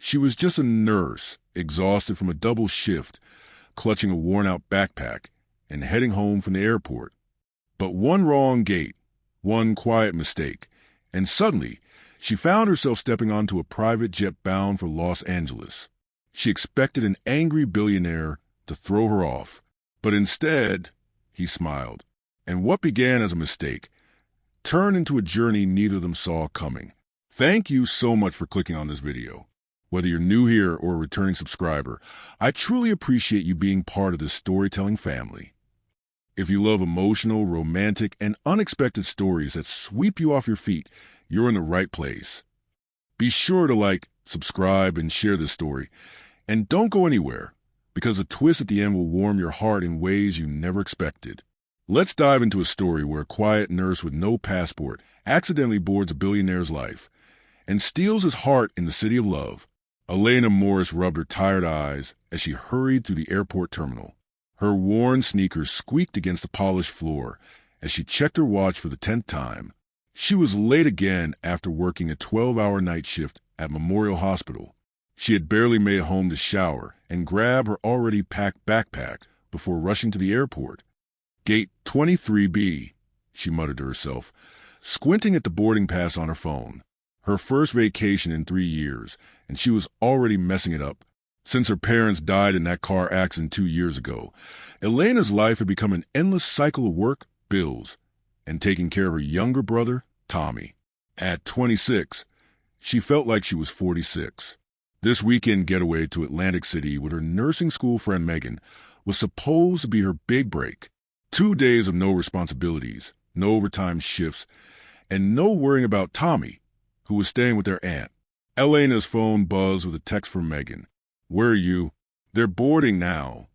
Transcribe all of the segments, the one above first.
She was just a nurse, exhausted from a double shift, clutching a worn-out backpack and heading home from the airport. But one wrong gate, one quiet mistake, and suddenly she found herself stepping onto a private jet bound for Los Angeles. She expected an angry billionaire to throw her off, but instead, he smiled. And what began as a mistake turned into a journey neither of them saw coming. Thank you so much for clicking on this video. Whether you're new here or a returning subscriber, I truly appreciate you being part of this storytelling family. If you love emotional, romantic, and unexpected stories that sweep you off your feet, you're in the right place. Be sure to like, subscribe, and share this story. And don't go anywhere, because the twist at the end will warm your heart in ways you never expected. Let's dive into a story where a quiet nurse with no passport accidentally boards a billionaire's life and steals his heart in the city of love. Elena Morris rubbed her tired eyes as she hurried through the airport terminal. Her worn sneakers squeaked against the polished floor as she checked her watch for the 10th time. She was late again after working a 12-hour night shift at Memorial Hospital. She had barely made it home to shower and grab her already packed backpack before rushing to the airport. Gate 23B, she muttered to herself, squinting at the boarding pass on her phone. Her first vacation in 3 years, and she was already messing it up. Since her parents died in that car accident 2 years ago, Elena's life had become an endless cycle of work, bills, and taking care of her younger brother, Tommy. At 26, she felt like she was 46. This weekend getaway to Atlantic City with her nursing school friend Megan was supposed to be her big break. 2 days of no responsibilities, no overtime shifts, and no worrying about Tommy, who was staying with their aunt. Elena's phone buzzed with a text from Megan. "Where are you?" "They're boarding now."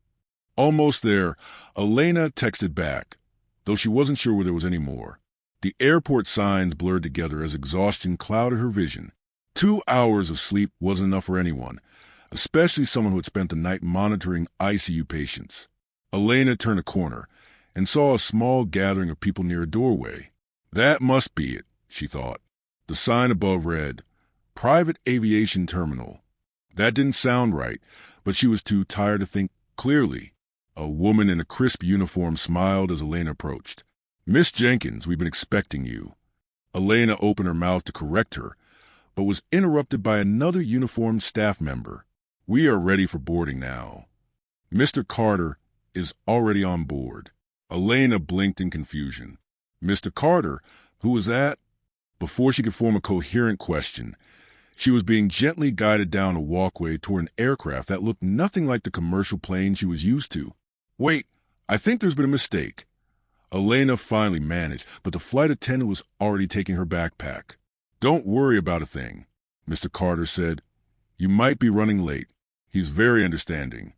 "Almost there," Elena texted back, though she wasn't sure where there was any more. The airport signs blurred together as exhaustion clouded her vision. 2 hours of sleep wasn't enough for anyone, especially someone who had spent the night monitoring ICU patients. Elena turned a corner and saw a small gathering of people near a doorway. That must be it, she thought. The sign above read, "Private Aviation Terminal." That didn't sound right, but she was too tired to think clearly. A woman in a crisp uniform smiled as Elena approached. "Miss Jenkins, we've been expecting you." Elena opened her mouth to correct her, but was interrupted by another uniformed staff member. "We are ready for boarding now. Mr. Carter is already on board." Elena blinked in confusion. Mr. Carter? Who was that? Before she could form a coherent question, she was being gently guided down a walkway toward an aircraft that looked nothing like the commercial plane she was used to. "Wait, I think there's been a mistake." Elena finally managed, but the flight attendant was already taking her backpack. "Don't worry about a thing," Mr. Carter said. "You might be running late." He's very understanding.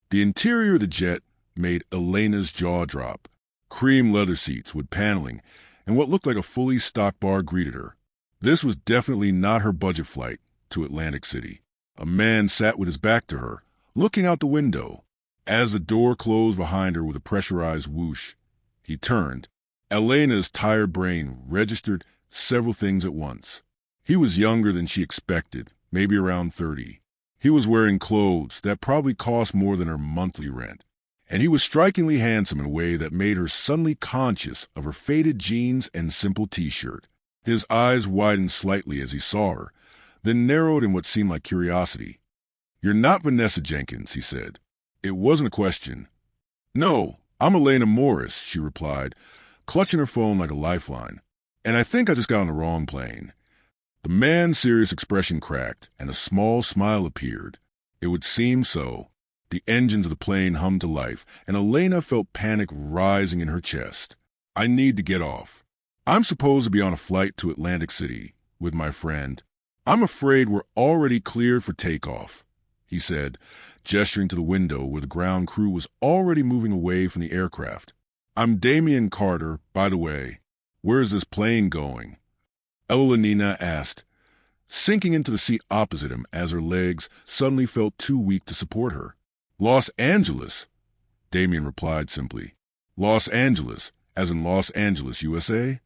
The interior of the jet made Elena's jaw drop. Cream leather seats with paneling and what looked like a fully stocked bar greeted her. This was definitely not her budget flight to Atlantic City. A man sat with his back to her, looking out the window. As the door closed behind her with a pressurized whoosh, he turned. Elena's tired brain registered several things at once. He was younger than she expected, maybe around 30. He was wearing clothes that probably cost more than her monthly rent. And he was strikingly handsome in a way that made her suddenly conscious of her faded jeans and simple t-shirt. His eyes widened slightly as he saw her, then narrowed in what seemed like curiosity. "You're not Vanessa Jenkins," he said. It wasn't a question. "No, I'm Elena Morris," she replied, clutching her phone like a lifeline. "And I think I just got on the wrong plane." The man's serious expression cracked, and a small smile appeared. It would seem so. The engines of the plane hummed to life, and Elena felt panic rising in her chest. "I need to get off. I'm supposed to be on a flight to Atlantic City with my friend. I'm afraid we're already cleared for takeoff," he said, gesturing to the window where the ground crew was already moving away from the aircraft. "I'm Damian Carter, by the way. Where is this plane going?" Evelina asked, sinking into the seat opposite him as her legs suddenly felt too weak to support her. "Los Angeles," Damian replied simply. "Los Angeles, as in Los Angeles, USA?"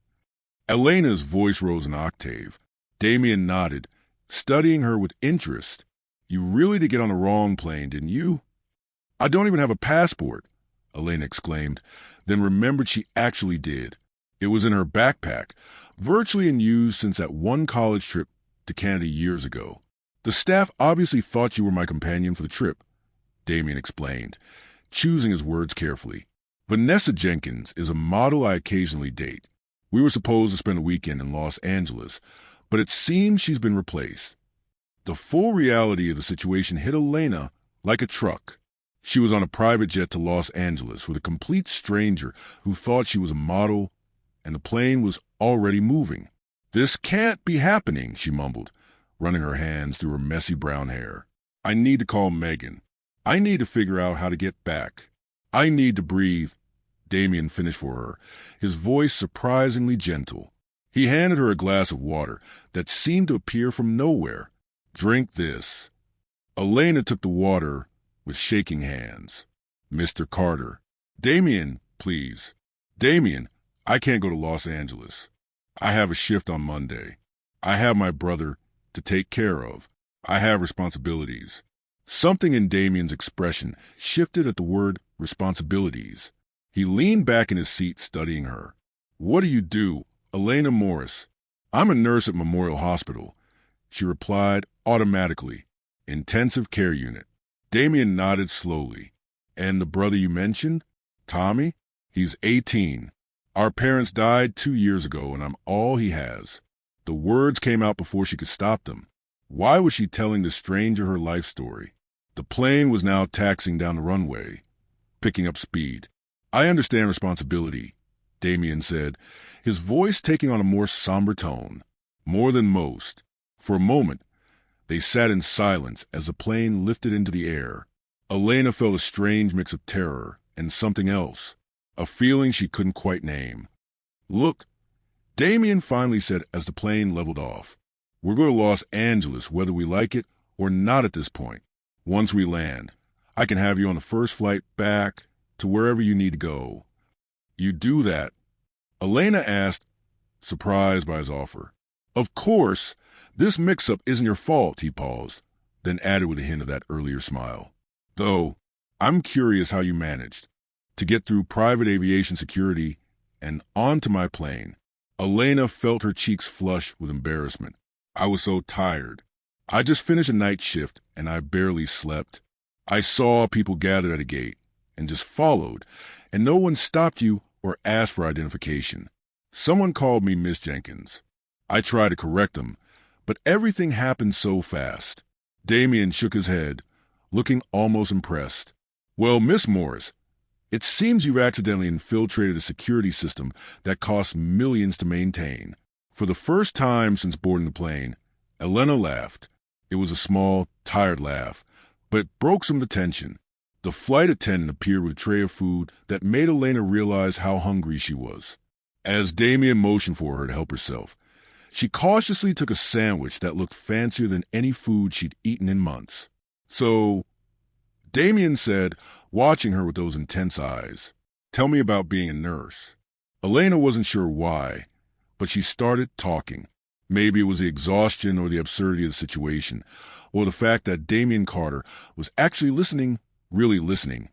Elena's voice rose an octave. Damian nodded, studying her with interest. You really did get on the wrong plane, didn't you? I don't even have a passport, Elena exclaimed, then remembered she actually did. It was in her backpack, virtually unused since that one college trip to Canada years ago. The staff obviously thought you were my companion for the trip, Damien explained, choosing his words carefully. Vanessa Jenkins is a model I occasionally date. We were supposed to spend a weekend in Los Angeles, but it seems she's been replaced. The full reality of the situation hit Elena like a truck. She was on a private jet to Los Angeles with a complete stranger who thought she was a model, and the plane was already moving. This can't be happening, she mumbled, running her hands through her messy brown hair. I need to call Megan. I need to figure out how to get back. I need to breathe. Damien finished for her, his voice surprisingly gentle. He handed her a glass of water that seemed to appear from nowhere. Drink this. Elena took the water with shaking hands. Mr. Carter. Damien, please. Damien, I can't go to Los Angeles. I have a shift on Monday. I have my brother to take care of. I have responsibilities. Something in Damien's expression shifted at the word responsibilities. He leaned back in his seat, studying her. What do you do? Elena Morris. I'm a nurse at Memorial Hospital. She replied automatically. Intensive care unit. Damien nodded slowly. And the brother you mentioned? Tommy? He's 18. Our parents died 2 years ago, and I'm all he has. The words came out before she could stop them. Why was she telling the stranger her life story? The plane was now taxiing down the runway, picking up speed. I understand responsibility, Damien said, his voice taking on a more somber tone. More than most. For a moment, they sat in silence as the plane lifted into the air. Elena felt a strange mix of terror and something else, a feeling she couldn't quite name. Look, Damien finally said as the plane leveled off. We're going to Los Angeles, whether we like it or not at this point. Once we land, I can have you on the first flight back to wherever you need to go. You do that? Elena asked, surprised by his offer. Of course, this mix-up isn't your fault, he paused, then added with a hint of that earlier smile. Though, I'm curious how you managed to get through private aviation security and onto my plane. Elena felt her cheeks flush with embarrassment. I was so tired. I just finished a night shift, and I barely slept. I saw people gathered at a gate and just followed, and no one stopped you or asked for identification. Someone called me Miss Jenkins. I tried to correct them, but everything happened so fast. Damien shook his head, looking almost impressed. Well, Miss Morris, it seems you've accidentally infiltrated a security system that costs millions to maintain. For the first time since boarding the plane, Elena laughed. It was a small, tired laugh, but it broke some of the tension. The flight attendant appeared with a tray of food that made Elena realize how hungry she was. As Damien motioned for her to help herself, she cautiously took a sandwich that looked fancier than any food she'd eaten in months. So, Damien said, watching her with those intense eyes, tell me about being a nurse. Elena wasn't sure why, but she started talking. Maybe it was the exhaustion or the absurdity of the situation, or the fact that Damien Carter was actually listening, really listening,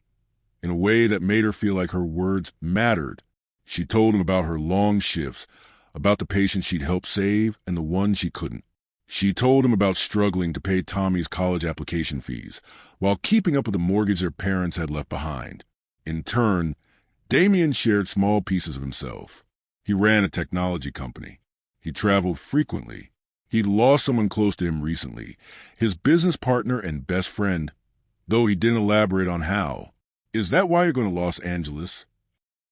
in a way that made her feel like her words mattered. She told him about her long shifts, about the patients she'd helped save and the ones she couldn't. She told him about struggling to pay Tommy's college application fees while keeping up with the mortgage their parents had left behind. In turn, Damien shared small pieces of himself. He ran a technology company. He traveled frequently. He'd lost someone close to him recently, his business partner and best friend, though he didn't elaborate on how. Is that why you're going to Los Angeles?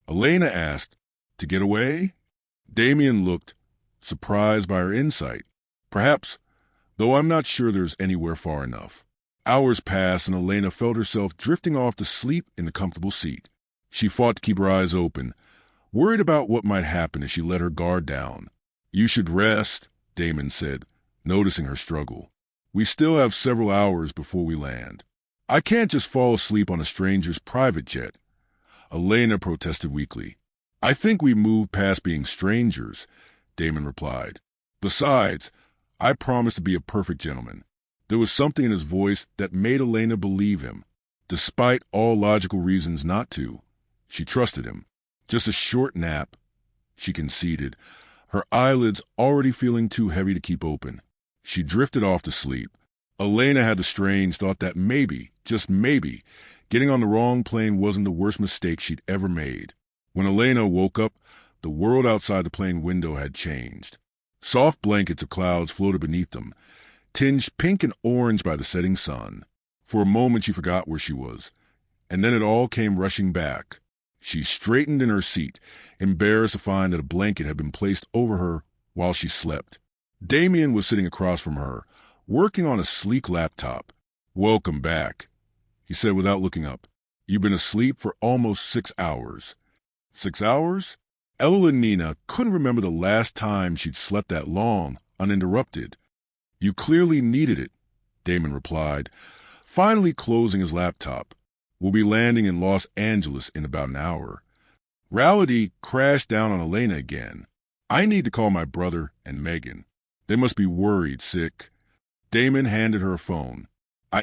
Elena asked. To get away? Damien looked, surprised by her insight. Perhaps, though I'm not sure there's anywhere far enough. Hours passed and Elena felt herself drifting off to sleep in the comfortable seat. She fought to keep her eyes open, worried about what might happen if she let her guard down. You should rest, Damon said, noticing her struggle. We still have several hours before we land. I can't just fall asleep on a stranger's private jet. Elena protested weakly. I think we moved past being strangers, Damon replied. Besides, I promise to be a perfect gentleman. There was something in his voice that made Elena believe him. Despite all logical reasons not to, she trusted him. Just a short nap, she conceded, her eyelids already feeling too heavy to keep open. She drifted off to sleep. Elena had the strange thought that maybe, just maybe, getting on the wrong plane wasn't the worst mistake she'd ever made. When Elena woke up, the world outside the plane window had changed. Soft blankets of clouds floated beneath them, tinged pink and orange by the setting sun. For a moment she forgot where she was, and then it all came rushing back. She straightened in her seat, embarrassed to find that a blanket had been placed over her while she slept. Damien was sitting across from her, working on a sleek laptop. "Welcome back," he said without looking up. "You've been asleep for almost 6 hours." 6 hours? Nina couldn't remember the last time she'd slept that long, uninterrupted. "You clearly needed it," Damon replied, finally closing his laptop. "We'll be landing in Los Angeles in about an hour." Reality crashed down on Elena again. "I need to call my brother and Megan. They must be worried sick." Damon handed her a phone.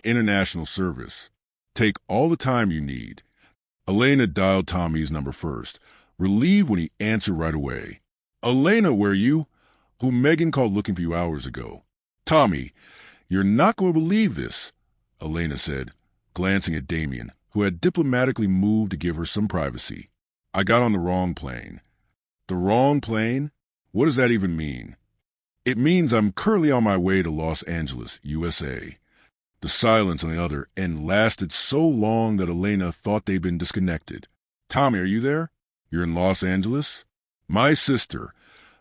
"International service. Take all the time you need." Elena dialed Tommy's number first, relieved when he answered right away. "Elena, where are you? Who Megan called looking for you hours ago." "Tommy, you're not going to believe this," Elena said, glancing at Damien, who had diplomatically moved to give her some privacy. "I got on the wrong plane." "The wrong plane? What does that even mean?" "It means I'm currently on my way to Los Angeles, USA." The silence on the other end lasted so long that Elena thought they'd been disconnected. "Tommy, are you there? You're in Los Angeles?" "My sister,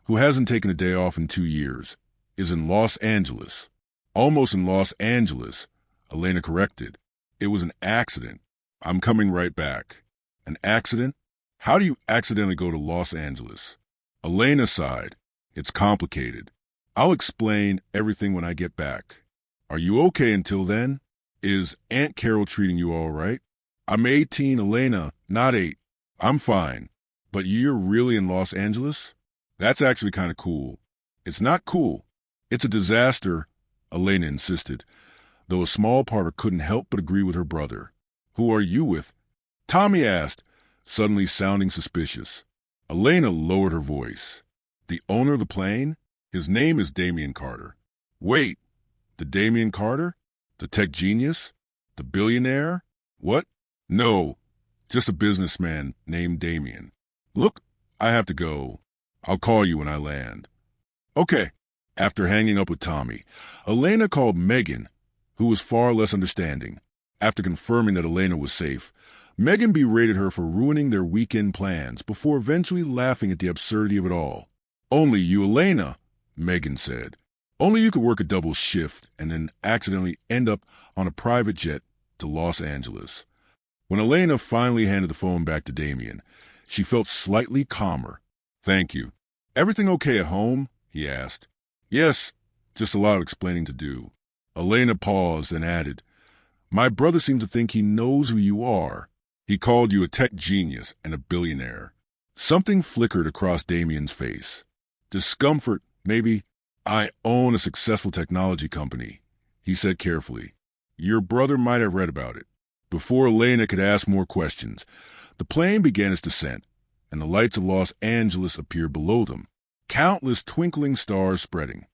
who hasn't taken a day off in 2 years, is in Los Angeles." "Almost in Los Angeles," Elena corrected. "It was an accident. I'm coming right back." "An accident? How do you accidentally go to Los Angeles?" Elena sighed. "It's complicated. I'll explain everything when I get back. Are you okay until then? Is Aunt Carol treating you all right?" "I'm 18, Elena, not 8. I'm fine. But you're really in Los Angeles? That's actually kind of cool." "It's not cool. It's a disaster," Elena insisted, though a small part of her couldn't help but agree with her brother. "Who are you with?" Tommy asked, suddenly sounding suspicious. Elena lowered her voice. "The owner of the plane? His name is Damien Carter." "Wait, the Damien Carter? The tech genius? The billionaire? What?" "No, just a businessman named Damien. Look, I have to go. I'll call you when I land." "Okay." After hanging up with Tommy, Elena called Megan, who was far less understanding. After confirming that Elena was safe, Megan berated her for ruining their weekend plans before eventually laughing at the absurdity of it all. "Only you, Elena," Megan said. "Only you could work a double shift and then accidentally end up on a private jet to Los Angeles." When Elena finally handed the phone back to Damien, she felt slightly calmer. "Thank you. Everything okay at home?" he asked. "Yes, just a lot of explaining to do." Elena paused and added, "My brother seems to think he knows who you are. He called you a tech genius and a billionaire." Something flickered across Damien's face. "Discomfort, maybe. I own a successful technology company," he said carefully. "Your brother might have read about it." Before Elena could ask more questions, the plane began its descent, and the lights of Los Angeles appeared below them, countless twinkling stars spreading.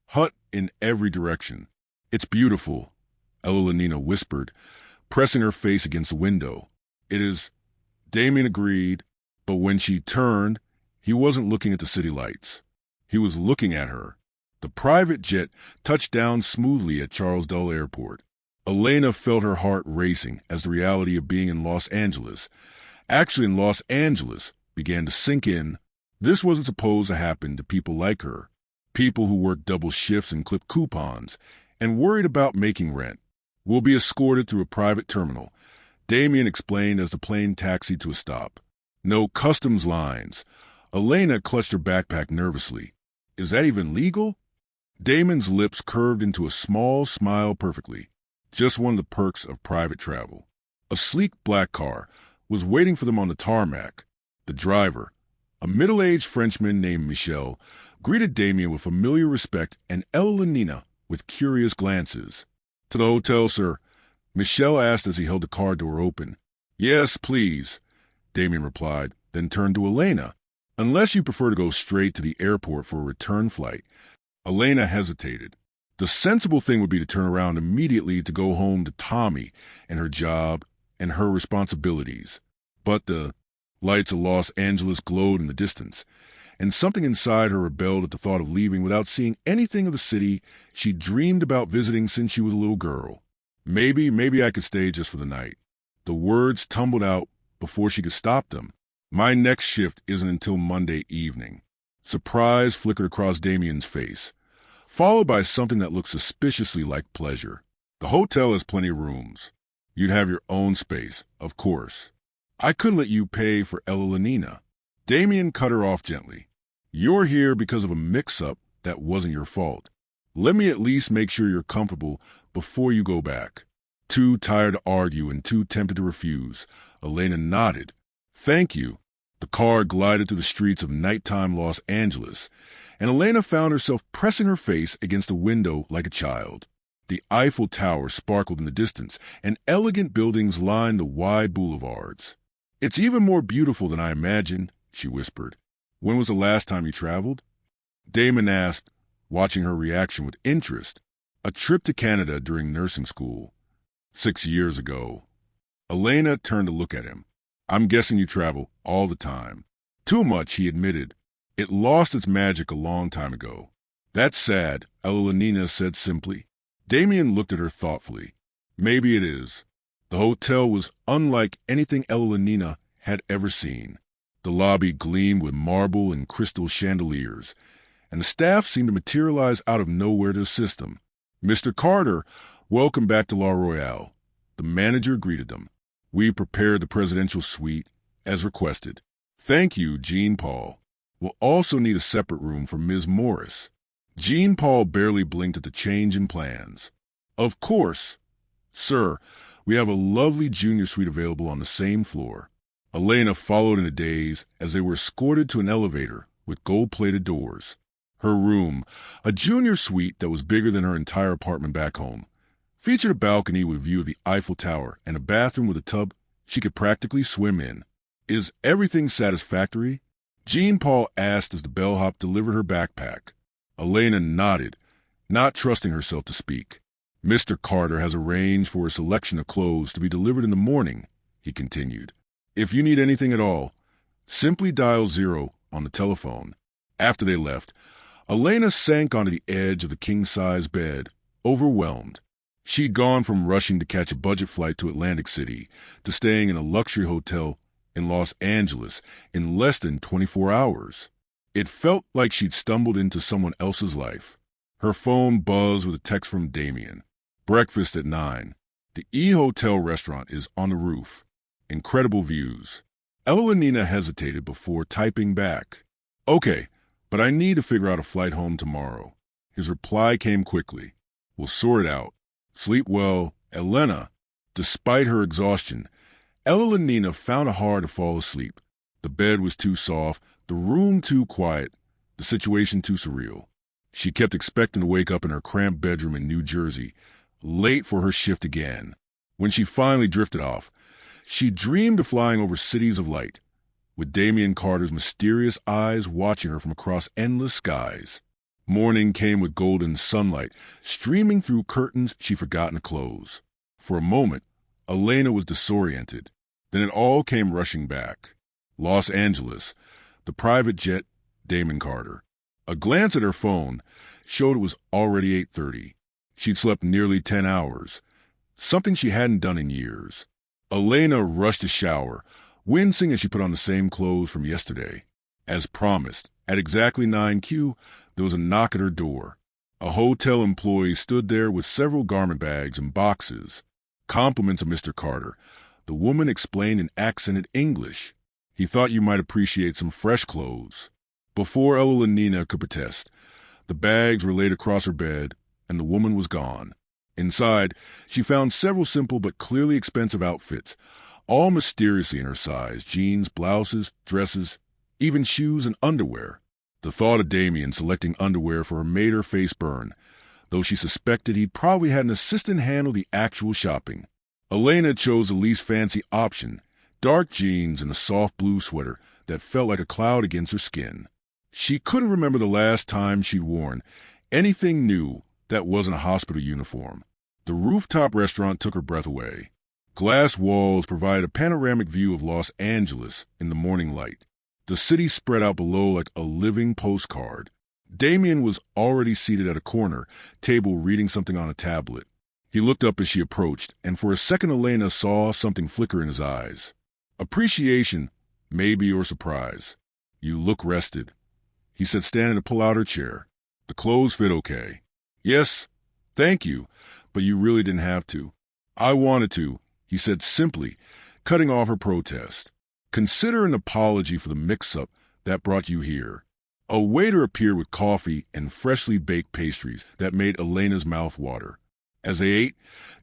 Hut in every direction. "It's beautiful," Nina whispered, pressing her face against the window. "It is," Damien agreed, but when she turned, he wasn't looking at the city lights. He was looking at her. The private jet touched down smoothly at Charles Dell Airport. Elena felt her heart racing as the reality of being in Los Angeles, actually in Los Angeles, began to sink in. This wasn't supposed to happen to people like her, people who worked double shifts and clipped coupons, and worried about making rent. "We'll be escorted through a private terminal," Damien explained as the plane taxied to a stop. "No customs lines." Elena clutched her backpack nervously. "Is that even legal?" Damon's lips curved into a small smile perfectly. Just one of the perks of private travel. A sleek black car was waiting for them on the tarmac. The driver, a middle-aged Frenchman named Michel, greeted Damien with familiar respect and Nina with curious glances. To the hotel, sir. Michelle asked as he held the car door open. Yes, please, Damien replied, then turned to Elena. Unless you prefer to go straight to the airport for a return flight. Elena hesitated. The sensible thing would be to turn around immediately to go home to Tommy and her job and her responsibilities. But the lights of Los Angeles glowed in the distance, and something inside her rebelled at the thought of leaving without seeing anything of the city she dreamed about visiting since she was a little girl. Maybe I could stay just for the night. The words tumbled out before she could stop them. My next shift isn't until Monday evening. Surprise flickered across Damien's face, followed by something that looked suspiciously like pleasure. The hotel has plenty of rooms. You'd have your own space, of course. I could let you pay for Elenina. Damien cut her off gently. You're here because of a mix-up that wasn't your fault. Let me at least make sure you're comfortable before you go back. Too tired to argue and too tempted to refuse, Elena nodded. Thank you. The car glided through the streets of nighttime Los Angeles, and Elena found herself pressing her face against a window like a child. The Eiffel Tower sparkled in the distance, and elegant buildings lined the wide boulevards. It's even more beautiful than I imagined, she whispered. When was the last time you traveled? Damon asked, watching her reaction with interest. A trip to Canada during nursing school. 6 years ago. Elena turned to look at him. I'm guessing you travel all the time. Too much, he admitted. It lost its magic a long time ago. That's sad, Elenina said simply. Damien looked at her thoughtfully. Maybe it is. The hotel was unlike anything Elenina had ever seen. The lobby gleamed with marble and crystal chandeliers, and the staff seemed to materialize out of nowhere to assist them. Mr. Carter, welcome back to La Royale. The manager greeted them. We prepared the presidential suite, as requested. Thank you, Jean-Paul. We'll also need a separate room for Ms. Morris. Jean-Paul barely blinked at the change in plans. Of course. Sir, we have a lovely junior suite available on the same floor. Elena followed in a daze as they were escorted to an elevator with gold-plated doors. Her room, a junior suite that was bigger than her entire apartment back home, featured a balcony with a view of the Eiffel Tower and a bathroom with a tub she could practically swim in. Is everything satisfactory? Jean-Paul asked as the bellhop delivered her backpack. Elena nodded, not trusting herself to speak. Mr. Carter has arranged for a selection of clothes to be delivered in the morning, he continued. If you need anything at all, simply dial 0 on the telephone. After they left, Elena sank onto the edge of the king-size bed, overwhelmed. She'd gone from rushing to catch a budget flight to Atlantic City to staying in a luxury hotel in Los Angeles in less than 24 hours. It felt like she'd stumbled into someone else's life. Her phone buzzed with a text from Damien. Breakfast at 9. The E-Hotel restaurant is on the roof. Incredible views. Elenina hesitated before typing back. Okay, but I need to figure out a flight home tomorrow. His reply came quickly. We'll sort it out. Sleep well, Elena. Despite her exhaustion, Elenina found it hard to fall asleep. The bed was too soft, the room too quiet, the situation too surreal. She kept expecting to wake up in her cramped bedroom in New Jersey, late for her shift again. When she finally drifted off, she dreamed of flying over cities of light, with Damien Carter's mysterious eyes watching her from across endless skies. Morning came with golden sunlight streaming through curtains she'd forgotten to close. For a moment, Elena was disoriented. Then it all came rushing back. Los Angeles, the private jet, Damon Carter. A glance at her phone showed it was already 8:30. She'd slept nearly 10 hours, something she hadn't done in years. Elena rushed to shower, wincing as she put on the same clothes from yesterday. As promised, at exactly 9Q, there was a knock at her door. A hotel employee stood there with several garment bags and boxes. Compliments of Mr. Carter, the woman explained in accented English. He thought you might appreciate some fresh clothes. Before Elenina could protest, the bags were laid across her bed, and the woman was gone. Inside, she found several simple but clearly expensive outfits, all mysteriously in her size: jeans, blouses, dresses, even shoes and underwear. The thought of Damien selecting underwear for her made her face burn, though she suspected he'd probably had an assistant handle the actual shopping. Elena chose the least fancy option, dark jeans and a soft blue sweater that felt like a cloud against her skin. She couldn't remember the last time she'd worn anything new that wasn't a hospital uniform. The rooftop restaurant took her breath away. Glass walls provided a panoramic view of Los Angeles in the morning light. The city spread out below like a living postcard. Damien was already seated at a corner table reading something on a tablet. He looked up as she approached, and for a second Elena saw something flicker in his eyes. Appreciation, maybe, or surprise. "You look rested," he said, standing to pull out her chair. "The clothes fit okay." "Yes, thank you, but you really didn't have to." "I wanted to," he said simply, cutting off her protest. "Consider an apology for the mix-up that brought you here." A waiter appeared with coffee and freshly baked pastries that made Elena's mouth water. As they ate,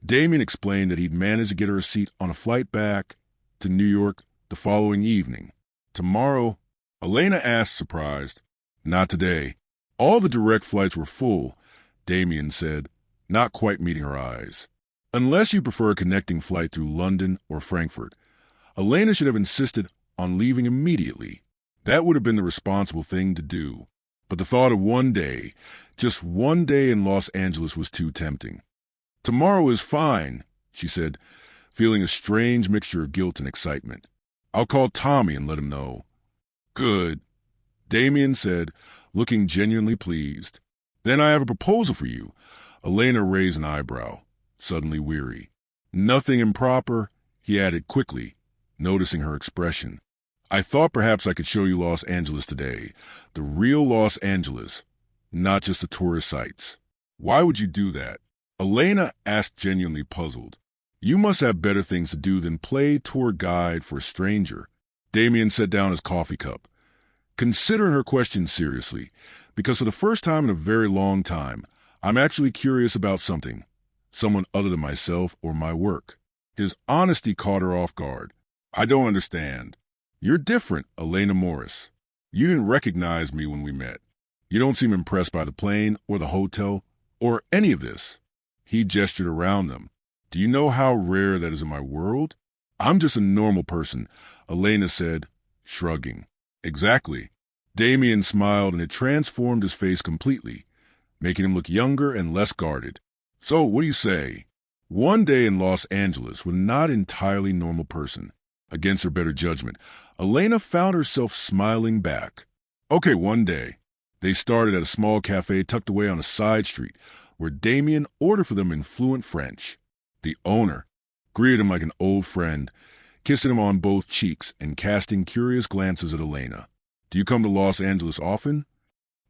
Damien explained that he'd managed to get her a seat on a flight back to New York the following evening. "Tomorrow?" Elena asked, surprised. "Not today. All the direct flights were full," Damien said, not quite meeting her eyes. "Unless you prefer a connecting flight through London or Frankfurt." Elena should have insisted on leaving immediately. That would have been the responsible thing to do. But the thought of one day, just one day in Los Angeles, was too tempting. "Tomorrow is fine," she said, feeling a strange mixture of guilt and excitement. "I'll call Tommy and let him know." "Good," Damien said, looking genuinely pleased. "Then I have a proposal for you." Elena raised an eyebrow, suddenly weary. "Nothing improper," he added quickly, noticing her expression. "I thought perhaps I could show you Los Angeles today, the real Los Angeles, not just the tourist sites." "Why would you do that?" Elena asked, genuinely puzzled. "You must have better things to do than play tour guide for a stranger." Damien set down his coffee cup, considering her question seriously, because for the first time in a very long time, I'm actually curious about something, someone other than myself or my work. His honesty caught her off guard. "I don't understand." "You're different, Elena Morris. You didn't recognize me when we met. You don't seem impressed by the plane or the hotel or any of this." He gestured around them. "Do you know how rare that is in my world?" "I'm just a normal person," Elena said, shrugging. "Exactly." Damien smiled, and it transformed his face completely, making him look younger and less guarded. "So, what do you say? One day in Los Angeles with a not entirely normal person." Against her better judgment, Elena found herself smiling back. "Okay, one day." They started at a small cafe tucked away on a side street, where Damien ordered for them in fluent French. The owner greeted him like an old friend, kissing him on both cheeks and casting curious glances at Elena. "Do you come to Los Angeles often?"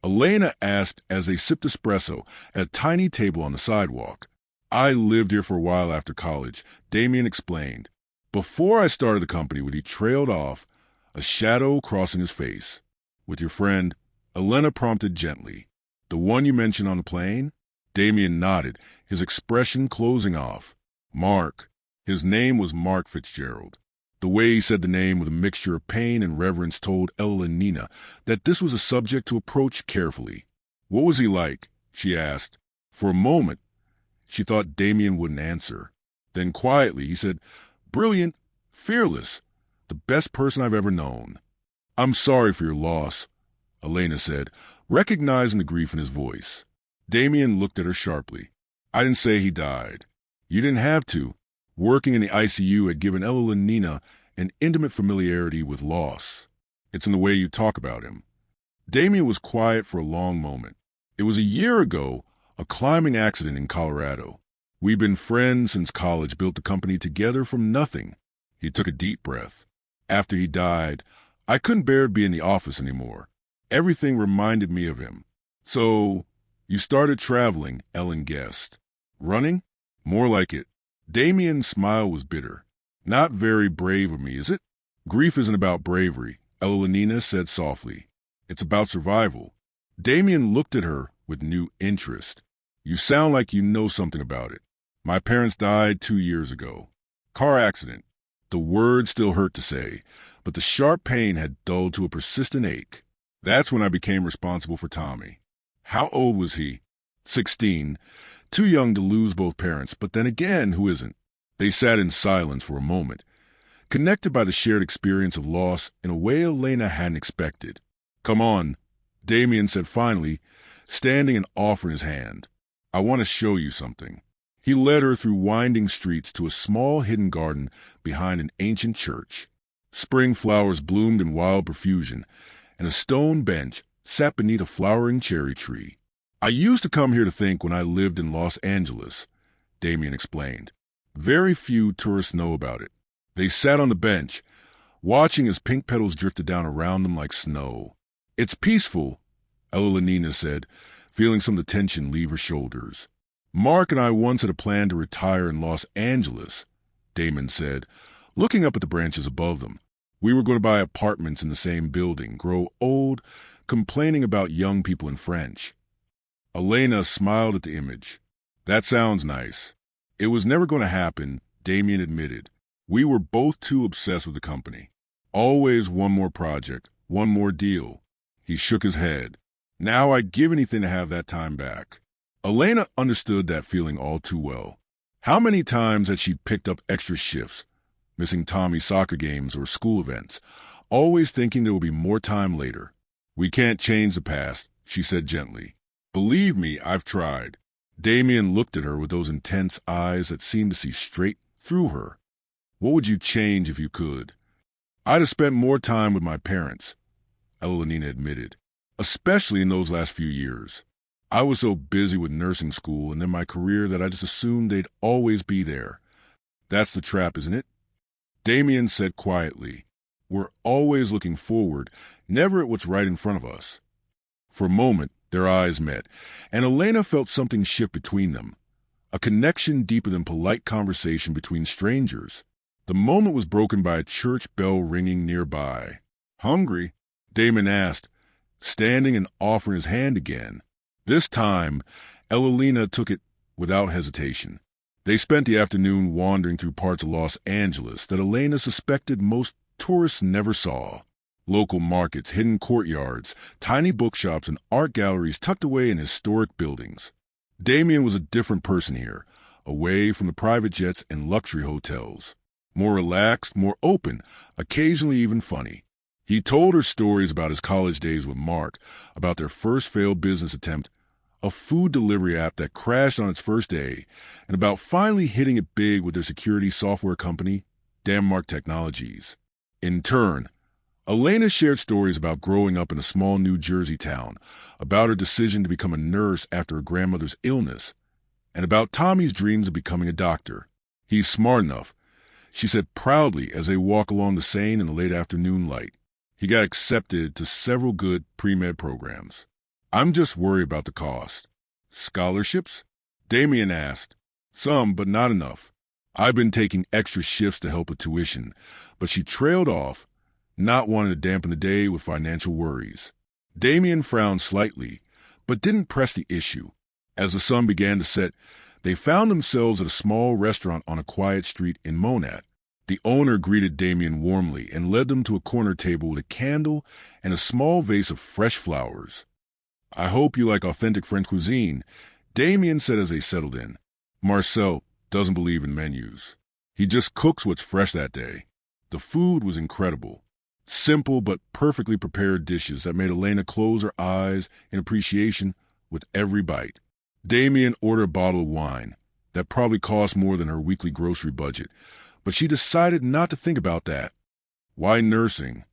Elena asked as they sipped espresso at a tiny table on the sidewalk. "I lived here for a while after college," Damien explained. "Before I started the company," he trailed off, a shadow crossing his face. "With your friend," Elena prompted gently. "The one you mentioned on the plane?" Damien nodded, his expression closing off. "Mark." His name was Mark Fitzgerald. The way he said the name with a mixture of pain and reverence told Ella and Nina that this was a subject to approach carefully. "What was he like?" she asked. For a moment, she thought Damien wouldn't answer. Then quietly, he said, "Brilliant, fearless, the best person I've ever known." "I'm sorry for your loss," Elena said, recognizing the grief in his voice. Damien looked at her sharply. "I didn't say he died." "You didn't have to." Working in the ICU had given Ella and Nina an intimate familiarity with loss. "It's in the way you talk about him." Damien was quiet for a long moment. "It was a year ago, a climbing accident in Colorado. We'd been friends since college, built the company together from nothing." He took a deep breath. "After he died, I couldn't bear to be in the office anymore. Everything reminded me of him. So, you started traveling," Ellen guessed. "Running?" "More like it." Damien's smile was bitter. "Not very brave of me, is it?" "Grief isn't about bravery," Evelina said softly. "It's about survival." Damien looked at her with new interest. "You sound like you know something about it." "My parents died 2 years ago. Car accident." The word still hurt to say, but the sharp pain had dulled to a persistent ache. "That's when I became responsible for Tommy." "How old was he?" 16. Too young to lose both parents, but then again, who isn't? They sat in silence for a moment, connected by the shared experience of loss in a way Elena hadn't expected. "Come on," Damien said finally, standing and offering his hand. "I want to show you something." He led her through winding streets to a small hidden garden behind an ancient church. Spring flowers bloomed in wild profusion, and a stone bench sat beneath a flowering cherry tree. "I used to come here to think when I lived in Los Angeles," Damien explained. "Very few tourists know about it." They sat on the bench, watching as pink petals drifted down around them like snow. "It's peaceful," Elenina said, feeling some of the tension leave her shoulders. "Mark and I once had a plan to retire in Los Angeles," Damon said, looking up at the branches above them. "We were going to buy apartments in the same building, grow old, complaining about young people in French." Elena smiled at the image. "That sounds nice." "It was never going to happen," Damien admitted. "We were both too obsessed with the company. Always one more project, one more deal." He shook his head. "Now I'd give anything to have that time back." Elena understood that feeling all too well. How many times had she picked up extra shifts, missing Tommy's soccer games or school events, always thinking there would be more time later? "We can't change the past," she said gently. "Believe me, I've tried." Damien looked at her with those intense eyes that seemed to see straight through her. "What would you change if you could?" "I'd have spent more time with my parents," Elenina admitted, "especially in those last few years. I was so busy with nursing school and then my career that I just assumed they'd always be there. That's the trap, isn't it?" Damien said quietly, "We're always looking forward, never at what's right in front of us." For a moment, their eyes met, and Elena felt something shift between them, a connection deeper than polite conversation between strangers. The moment was broken by a church bell ringing nearby. "Hungry?" Damon asked, standing and offering his hand again. This time, Elena took it without hesitation. They spent the afternoon wandering through parts of Los Angeles that Elena suspected most tourists never saw. Local markets, hidden courtyards, tiny bookshops, and art galleries tucked away in historic buildings. Damien was a different person here, away from the private jets and luxury hotels. More relaxed, more open, occasionally even funny. He told her stories about his college days with Mark, about their first failed business attempt, a food delivery app that crashed on its first day, and about finally hitting it big with their security software company, Denmark Technologies. In turn, Elena shared stories about growing up in a small New Jersey town, about her decision to become a nurse after her grandmother's illness, and about Tommy's dreams of becoming a doctor. "He's smart enough," she said proudly as they walked along the Seine in the late afternoon light. "He got accepted to several good pre-med programs. I'm just worried about the cost." "Scholarships?" Damien asked. "Some, but not enough. I've been taking extra shifts to help with tuition," but she trailed off, not wanting to dampen the day with financial worries. Damien frowned slightly, but didn't press the issue. As the sun began to set, they found themselves at a small restaurant on a quiet street in Monat. The owner greeted Damien warmly and led them to a corner table with a candle and a small vase of fresh flowers. "I hope you like authentic French cuisine," Damien said as they settled in. "Marcel doesn't believe in menus. He just cooks what's fresh that day." The food was incredible. Simple but perfectly prepared dishes that made Elena close her eyes in appreciation with every bite. Damien ordered a bottle of wine that probably cost more than her weekly grocery budget, but she decided not to think about that. "Why nursing?"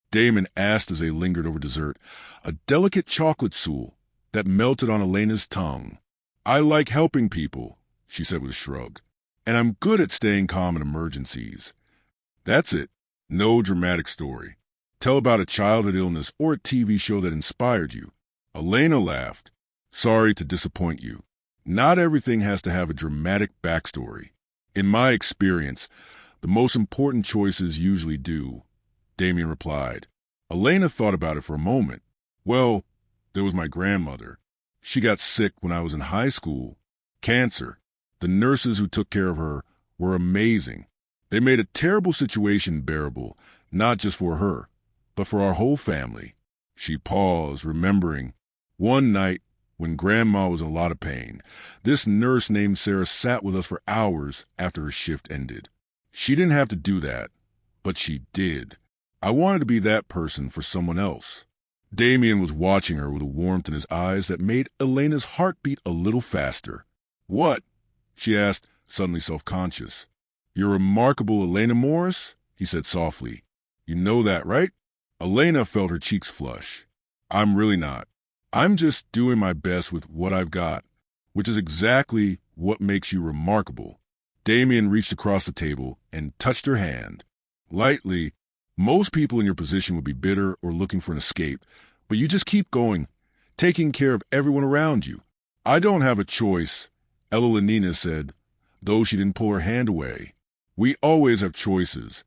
Damon asked as they lingered over dessert, a delicate chocolate soul that melted on Elena's tongue. "I like helping people," she said with a shrug, "and I'm good at staying calm in emergencies." "That's it. No dramatic story. Tell about a childhood illness or a TV show that inspired you." Elena laughed. "Sorry to disappoint you. Not everything has to have a dramatic backstory. In my experience, the most important choices usually do," Damien replied. Elena thought about it for a moment. "Well, there was my grandmother. She got sick when I was in high school. Cancer. The nurses who took care of her were amazing. They made a terrible situation bearable, not just for her, but for our whole family." She paused, remembering. "One night, when Grandma was in a lot of pain. This nurse named Sarah sat with us for hours after her shift ended. She didn't have to do that, but she did. I wanted to be that person for someone else. Damien was watching her with a warmth in his eyes that made Elena's heart beat a little faster. "What?" she asked, suddenly self-conscious. "You're remarkable, Elena Morris," he said softly. "You know that, right?" Elena felt her cheeks flush. "I'm really not. I'm just doing my best with what I've got, which is exactly what makes you remarkable." Damien reached across the table and touched her hand. Lightly, most people in your position would be bitter or looking for an escape, but you just keep going, taking care of everyone around you. "I don't have a choice," Evelina said, though she didn't pull her hand away. "We always have choices,"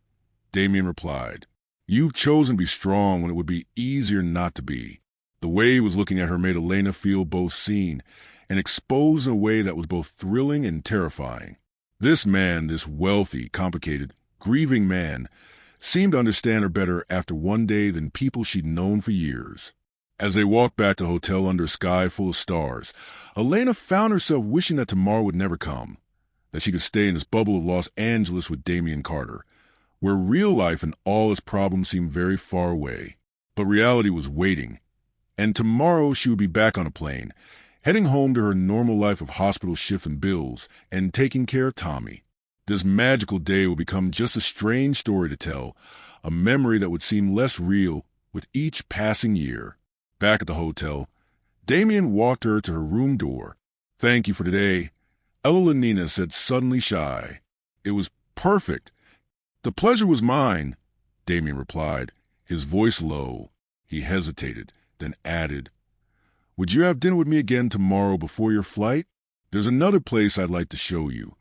Damien replied. "You've chosen to be strong when it would be easier not to be." The way he was looking at her made Elena feel both seen and exposed in a way that was both thrilling and terrifying. This man, this wealthy, complicated, grieving man, seemed to understand her better after one day than people she'd known for years. As they walked back to the hotel under a sky full of stars, Elena found herself wishing that tomorrow would never come, that she could stay in this bubble of Los Angeles with Damien Carter, where real life and all its problems seemed very far away. But reality was waiting, and tomorrow she would be back on a plane, heading home to her normal life of hospital shifts and bills, and taking care of Tommy. This magical day would become just a strange story to tell, a memory that would seem less real with each passing year. Back at the hotel, Damien walked her to her room door. "Thank you for today," Evelina said, suddenly shy. "It was perfect." "The pleasure was mine," Damien replied, his voice low. He hesitated, then added, "Would you have dinner with me again tomorrow before your flight? There's another place I'd like to show you."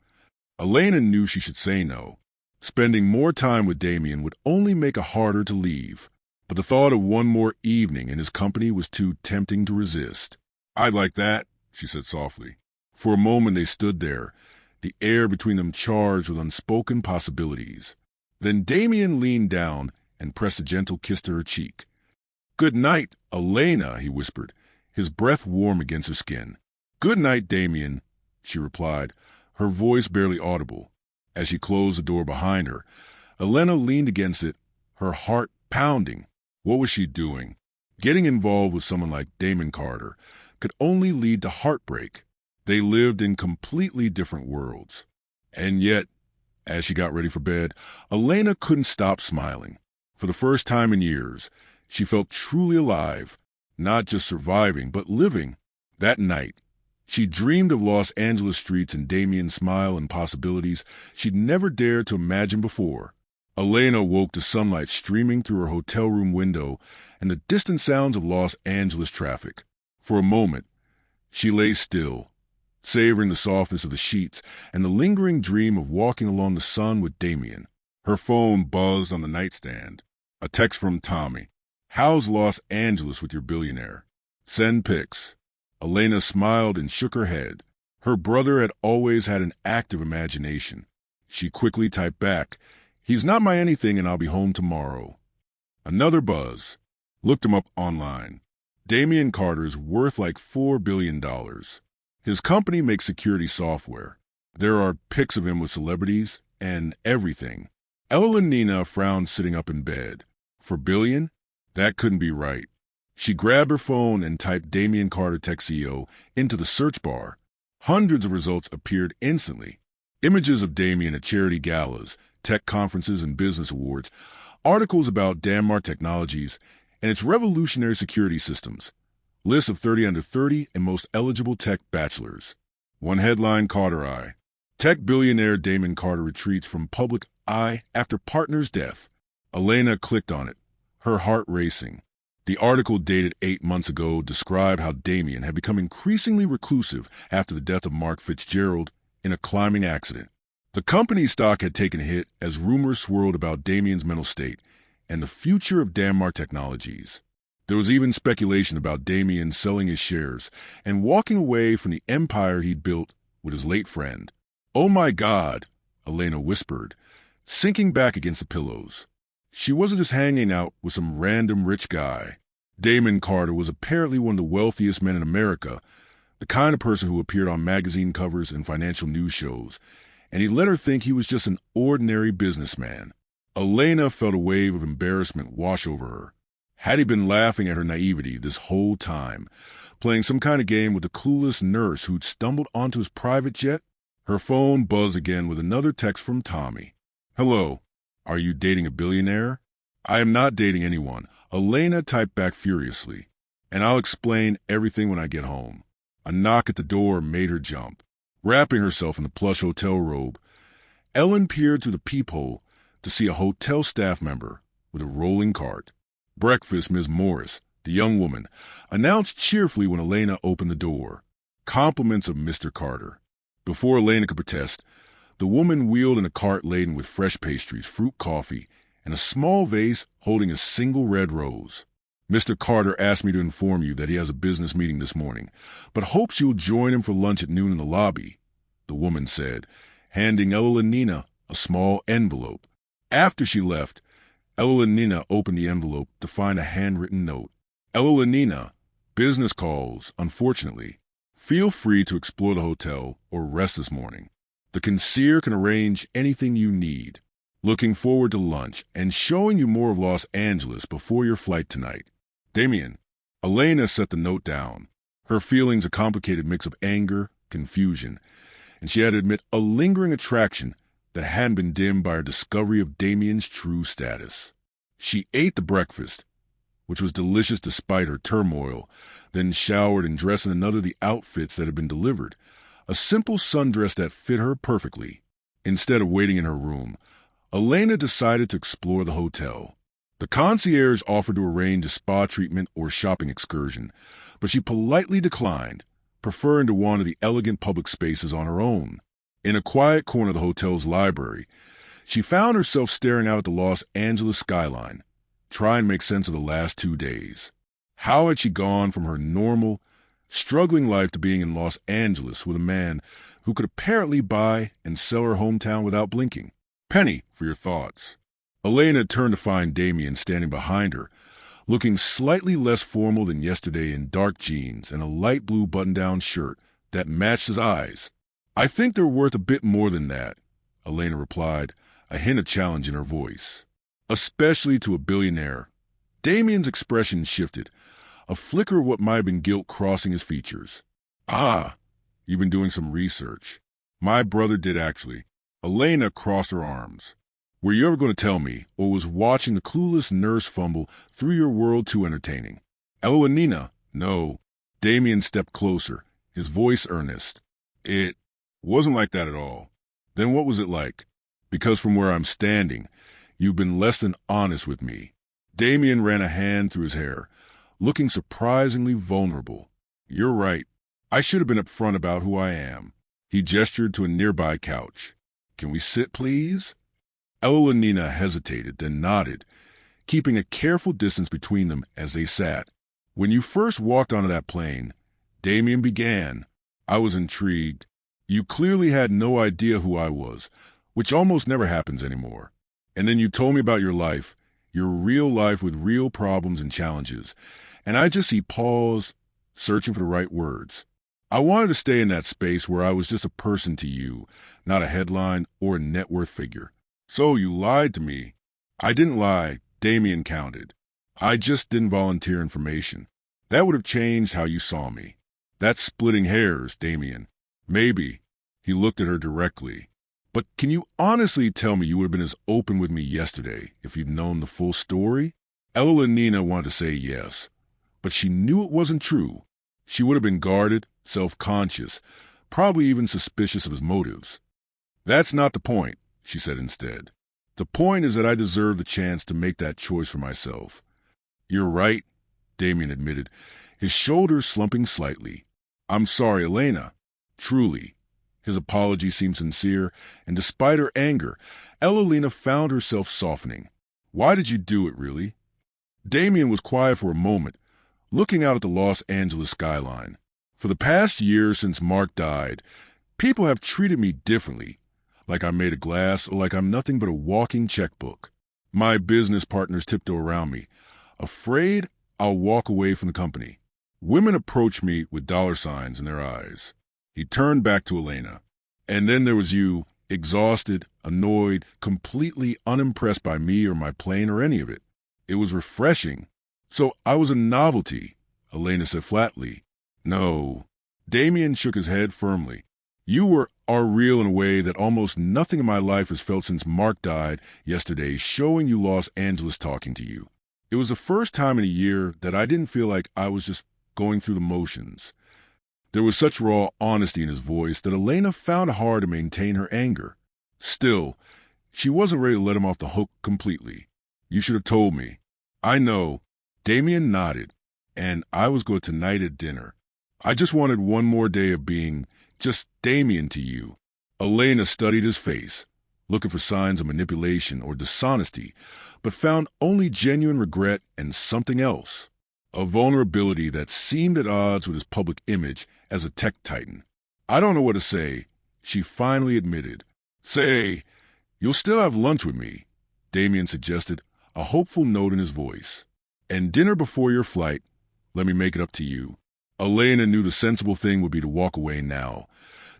Elena knew she should say no. Spending more time with Damien would only make it harder to leave. But the thought of one more evening in his company was too tempting to resist. "I'd like that," she said softly. For a moment they stood there, the air between them charged with unspoken possibilities. Then Damien leaned down and pressed a gentle kiss to her cheek. "Good night, Elena," he whispered, his breath warm against her skin. "Good night, Damien," she replied, her voice barely audible. As she closed the door behind her, Elena leaned against it, her heart pounding. What was she doing? Getting involved with someone like Damien Carter could only lead to heartbreak. They lived in completely different worlds. And yet, as she got ready for bed, Elena couldn't stop smiling. For the first time in years, she felt truly alive, not just surviving, but living. That night, she dreamed of Los Angeles streets and Damien's smile and possibilities she'd never dared to imagine before. Elena woke to sunlight streaming through her hotel room window and the distant sounds of Los Angeles traffic. For a moment, she lay still, savoring the softness of the sheets and the lingering dream of walking along the sun with Damien. Her phone buzzed on the nightstand. A text from Tommy. "How's Los Angeles with your billionaire? Send pics." Elena smiled and shook her head. Her brother had always had an active imagination. She quickly typed back, "He's not my anything and I'll be home tomorrow." Another buzz. Looked him up online. Damien Carter is worth like $4 billion. His company makes security software. There are pics of him with celebrities and everything. Evelina frowned sitting up in bed. For billion? That couldn't be right. She grabbed her phone and typed Damien Carter Tech CEO into the search bar. Hundreds of results appeared instantly. Images of Damien at charity galas, tech conferences and business awards, articles about Danmar Technologies and its revolutionary security systems, lists of 30 under 30 and most eligible tech bachelors. One headline caught her eye. Tech billionaire Damien Carter retreats from public eye after partner's death. Elena clicked on it, her heart racing. The article dated 8 months ago described how Damien had become increasingly reclusive after the death of Mark Fitzgerald in a climbing accident. The company's stock had taken a hit as rumors swirled about Damien's mental state and the future of Danmar Technologies. There was even speculation about Damien selling his shares and walking away from the empire he'd built with his late friend. "Oh my God," Elena whispered, sinking back against the pillows. She wasn't just hanging out with some random rich guy. Damon Carter was apparently one of the wealthiest men in America, the kind of person who appeared on magazine covers and financial news shows, and he let her think he was just an ordinary businessman. Elena felt a wave of embarrassment wash over her. Had he been laughing at her naivety this whole time, playing some kind of game with the clueless nurse who'd stumbled onto his private jet? Her phone buzzed again with another text from Tommy. "Hello, are you dating a billionaire?" "I am not dating anyone," Elena typed back furiously. "And I'll explain everything when I get home." A knock at the door made her jump. Wrapping herself in the plush hotel robe, Ellen peered through the peephole to see a hotel staff member with a rolling cart. "Breakfast, Miss Morris," the young woman announced cheerfully when Elena opened the door. "Compliments of Mr. Carter." Before Elena could protest, the woman wheeled in a cart laden with fresh pastries, fruit coffee, and a small vase holding a single red rose. "Mr. Carter asked me to inform you that he has a business meeting this morning, but hopes you'll join him for lunch at noon in the lobby," the woman said, handing Evelina a small envelope. After she left, Evelina opened the envelope to find a handwritten note. "Evelina, business calls, unfortunately. Feel free to explore the hotel or rest this morning. The concierge can arrange anything you need. Looking forward to lunch and showing you more of Los Angeles before your flight tonight. Damien." Elena set the note down. Her feelings a complicated mix of anger, confusion, and she had to admit a lingering attraction that hadn't been dimmed by her discovery of Damien's true status. She ate the breakfast, which was delicious despite her turmoil, then showered and dressed in another of the outfits that had been delivered, a simple sundress that fit her perfectly. Instead of waiting in her room, Elena decided to explore the hotel. The concierge offered to arrange a spa treatment or shopping excursion, but she politely declined, preferring to wander the elegant public spaces on her own. In a quiet corner of the hotel's library, she found herself staring out at the Los Angeles skyline, trying to make sense of the last 2 days. How had she gone from her normal, struggling life to being in Los Angeles with a man who could apparently buy and sell her hometown without blinking? "Penny, for your thoughts." Elena turned to find Damien standing behind her, looking slightly less formal than yesterday in dark jeans and a light blue button-down shirt that matched his eyes. "I think they're worth a bit more than that," Elena replied, a hint of challenge in her voice. "Especially to a billionaire." Damien's expression shifted, a flicker of what might have been guilt crossing his features. "Ah, you've been doing some research." "My brother did, actually." Elena crossed her arms. "Were you ever going to tell me, or was watching the clueless nurse fumble through your world too entertaining?" "Evelina, no." Damien stepped closer, his voice earnest. "It wasn't like that at all." "Then what was it like?" "Because from where I'm standing, you've been less than honest with me." Damien ran a hand through his hair, looking surprisingly vulnerable. "You're right. I should have been upfront about who I am." He gestured to a nearby couch. "Can we sit, please?" Evelina hesitated, then nodded, keeping a careful distance between them as they sat. "When you first walked onto that plane," Damien began, "I was intrigued. You clearly had no idea who I was, which almost never happens anymore. And then you told me about your real life with real problems and challenges, and I just see pause, searching for the right words. I wanted to stay in that space where I was just a person to you, not a headline or a net worth figure. So you lied to me." "I didn't lie," Damien countered. "I just didn't volunteer information. That would have changed how you saw me." "That's splitting hairs, Damien." "Maybe." He looked at her directly. "But can you honestly tell me you would have been as open with me yesterday if you'd known the full story?" Evelina wanted to say yes, but she knew it wasn't true. She would have been guarded, self-conscious, probably even suspicious of his motives. "That's not the point," she said instead. "The point is that I deserve the chance to make that choice for myself." "You're right," Damien admitted, his shoulders slumping slightly. "I'm sorry, Elena. Truly." His apology seemed sincere, and despite her anger, Evelina found herself softening. "Why did you do it, really?" Damien was quiet for a moment, looking out at the Los Angeles skyline. "For the past year since Mark died, people have treated me differently, like I'm made of glass or like I'm nothing but a walking checkbook. My business partners tiptoe around me, afraid I'll walk away from the company. Women approach me with dollar signs in their eyes. He turned back to Elena. And then there was you, exhausted, annoyed, completely unimpressed by me or my plane or any of it. It was refreshing. So I was a novelty, Elena said flatly. No. Damien shook his head firmly. You are real in a way that almost nothing in my life has felt since Mark died yesterday, showing you Los Angeles talking to you. It was the first time in a year that I didn't feel like I was just going through the motions. There was such raw honesty in his voice that Elena found it hard to maintain her anger. Still, she wasn't ready to let him off the hook completely. You should have told me. I know. Damien nodded, and I was good tonight at dinner. I just wanted one more day of being just Damien to you. Elena studied his face, looking for signs of manipulation or dishonesty, but found only genuine regret and something else. A vulnerability that seemed at odds with his public image as a tech titan. I don't know what to say, she finally admitted. Say, you'll still have lunch with me, Damien suggested, a hopeful note in his voice. And dinner before your flight, let me make it up to you. Elena knew the sensible thing would be to walk away now,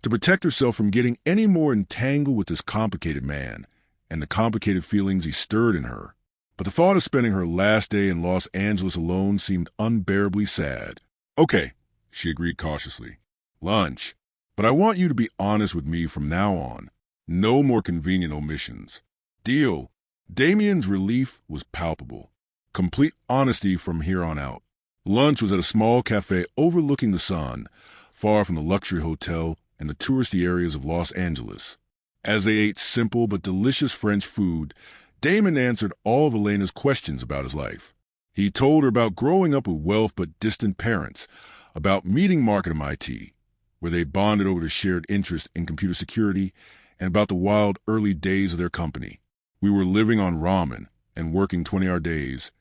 to protect herself from getting any more entangled with this complicated man and the complicated feelings he stirred in her. But the thought of spending her last day in Los Angeles alone seemed unbearably sad. Okay, she agreed cautiously. Lunch. But I want you to be honest with me from now on. No more convenient omissions. Deal. Damien's relief was palpable. Complete honesty from here on out. Lunch was at a small cafe overlooking the sun, far from the luxury hotel and the touristy areas of Los Angeles. As they ate simple but delicious French food, Damon answered all of Elena's questions about his life. He told her about growing up with wealth but distant parents, about meeting Mark at MIT, where they bonded over their shared interest in computer security, and about the wild early days of their company. We were living on ramen and working 20-hour days,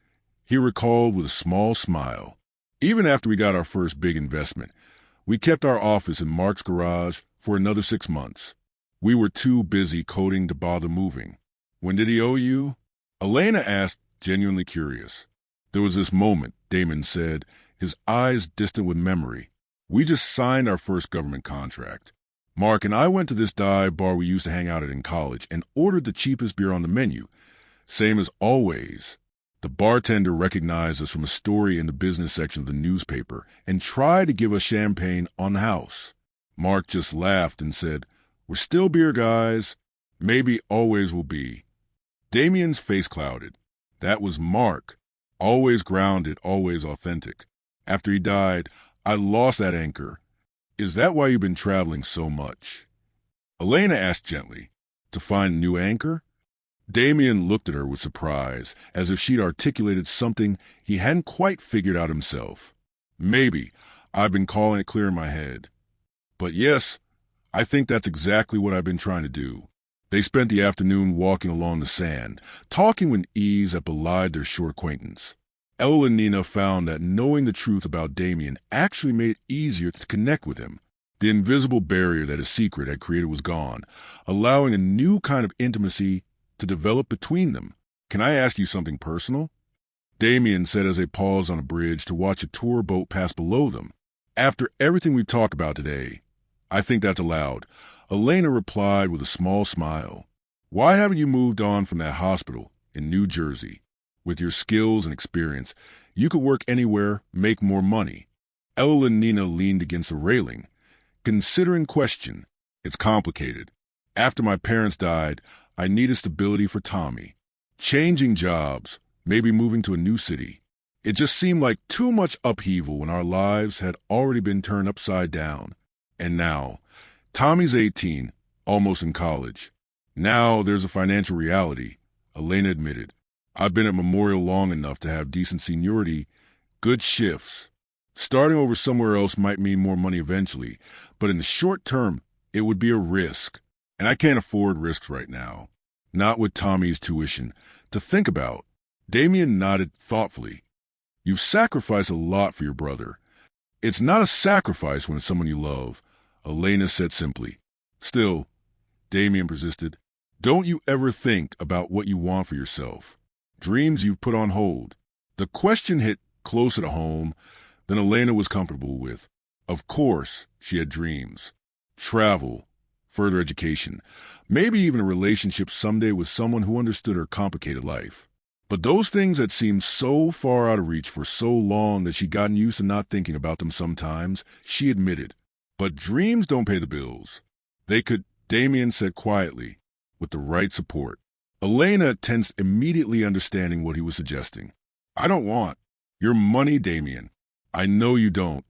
he recalled with a small smile. Even after we got our first big investment, we kept our office in Mark's garage for another 6 months. We were too busy coding to bother moving. When did he owe you? Elena asked, genuinely curious. There was this moment, Damon said, his eyes distant with memory. We just signed our first government contract. Mark and I went to this dive bar we used to hang out at in college and ordered the cheapest beer on the menu. Same as always. The bartender recognized us from a story in the business section of the newspaper and tried to give us champagne on the house. Mark just laughed and said, "We're still beer guys. Maybe always will be." Damien's face clouded. That was Mark. Always grounded, always authentic. After he died, I lost that anchor. Is that why you've been traveling so much? Elena asked gently. To find a new anchor? Damien looked at her with surprise, as if she'd articulated something he hadn't quite figured out himself. Maybe. I've been calling it clear in my head. But yes, I think that's exactly what I've been trying to do. They spent the afternoon walking along the sand, talking with ease that belied their short acquaintance. Ella and Nina found that knowing the truth about Damien actually made it easier to connect with him. The invisible barrier that his secret had created was gone, allowing a new kind of intimacy to develop between them. Can I ask you something personal? Damien said as they paused on a bridge to watch a tour boat pass below them. After everything we've talked about today, I think that's allowed. Elena replied with a small smile. Why haven't you moved on from that hospital in New Jersey? With your skills and experience, you could work anywhere, make more money. Ella and Nina leaned against the railing, considering question. It's complicated. After my parents died, I needed stability for Tommy. Changing jobs, maybe moving to a new city. It just seemed like too much upheaval when our lives had already been turned upside down. And now, Tommy's 18, almost in college. Now there's a financial reality, Elena admitted. I've been at Memorial long enough to have decent seniority, good shifts. Starting over somewhere else might mean more money eventually, but in the short term, it would be a risk. And I can't afford risks right now. Not with Tommy's tuition. To think about. Damien nodded thoughtfully. You've sacrificed a lot for your brother. It's not a sacrifice when it's someone you love, Elena said simply. Still, Damien persisted, don't you ever think about what you want for yourself? Dreams you've put on hold. The question hit closer to home than Elena was comfortable with. Of course, she had dreams. Travel, further education, maybe even a relationship someday with someone who understood her complicated life. But those things had seemed so far out of reach for so long that she'd gotten used to not thinking about them sometimes, she admitted. But dreams don't pay the bills. They could, Damien said quietly, with the right support. Elena tensed, immediately understanding what he was suggesting. I don't want your money, Damien. I know you don't.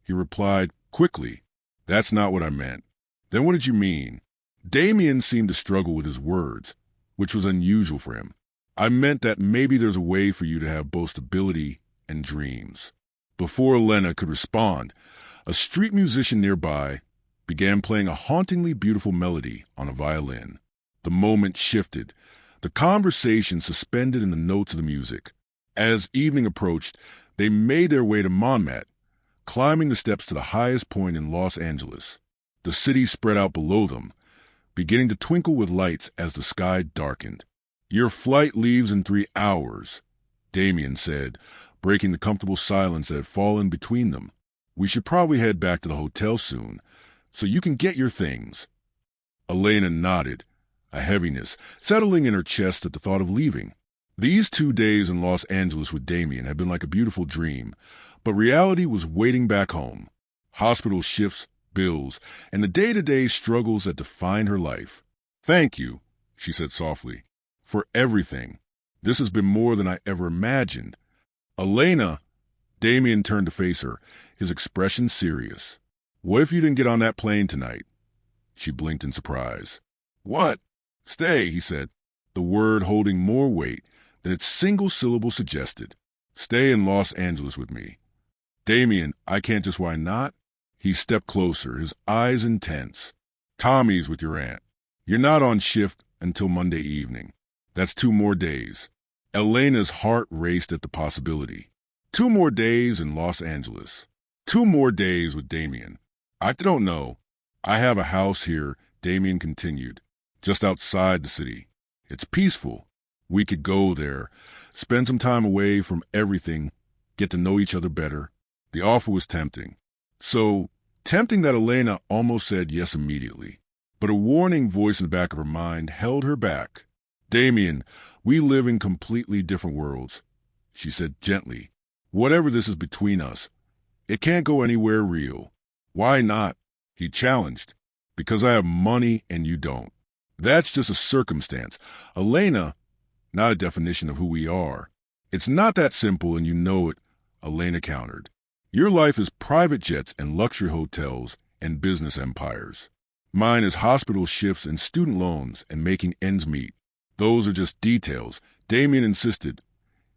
He replied quickly. That's not what I meant. Then what did you mean? Damien seemed to struggle with his words, which was unusual for him. I meant that maybe there's a way for you to have both stability and dreams. Before Elena could respond, a street musician nearby began playing a hauntingly beautiful melody on a violin. The moment shifted, the conversation suspended in the notes of the music. As evening approached, they made their way to Montmartre, climbing the steps to the highest point in Los Angeles. The city spread out below them, beginning to twinkle with lights as the sky darkened. Your flight leaves in 3 hours, Damien said, breaking the comfortable silence that had fallen between them. We should probably head back to the hotel soon, so you can get your things. Elena nodded, a heaviness settling in her chest at the thought of leaving. These 2 days in Los Angeles with Damien had been like a beautiful dream, but reality was waiting back home. Hospital shifts, bills, and the day-to-day struggles that defined her life. Thank you, she said softly, for everything. This has been more than I ever imagined. Elena, Damien turned to face her, his expression serious. What if you didn't get on that plane tonight? She blinked in surprise. What? Stay, he said, the word holding more weight than its single syllable suggested. Stay in Los Angeles with me. Damien, I can't just why not? He stepped closer, his eyes intense. Tommy's with your aunt. You're not on shift until Monday evening. That's 2 more days. Elena's heart raced at the possibility. 2 more days in Los Angeles. 2 more days with Damien. I don't know. I have a house here, Damien continued, just outside the city. It's peaceful. We could go there, spend some time away from everything, get to know each other better. The offer was tempting. So tempting that Elena almost said yes immediately. But a warning voice in the back of her mind held her back. Damien, we live in completely different worlds, she said gently. Whatever this is between us, it can't go anywhere real. Why not? He challenged. Because I have money and you don't. That's just a circumstance. Elena, not a definition of who we are. It's not that simple and you know it, Elena countered. Your life is private jets and luxury hotels and business empires. Mine is hospital shifts and student loans and making ends meet. Those are just details, Damien insisted,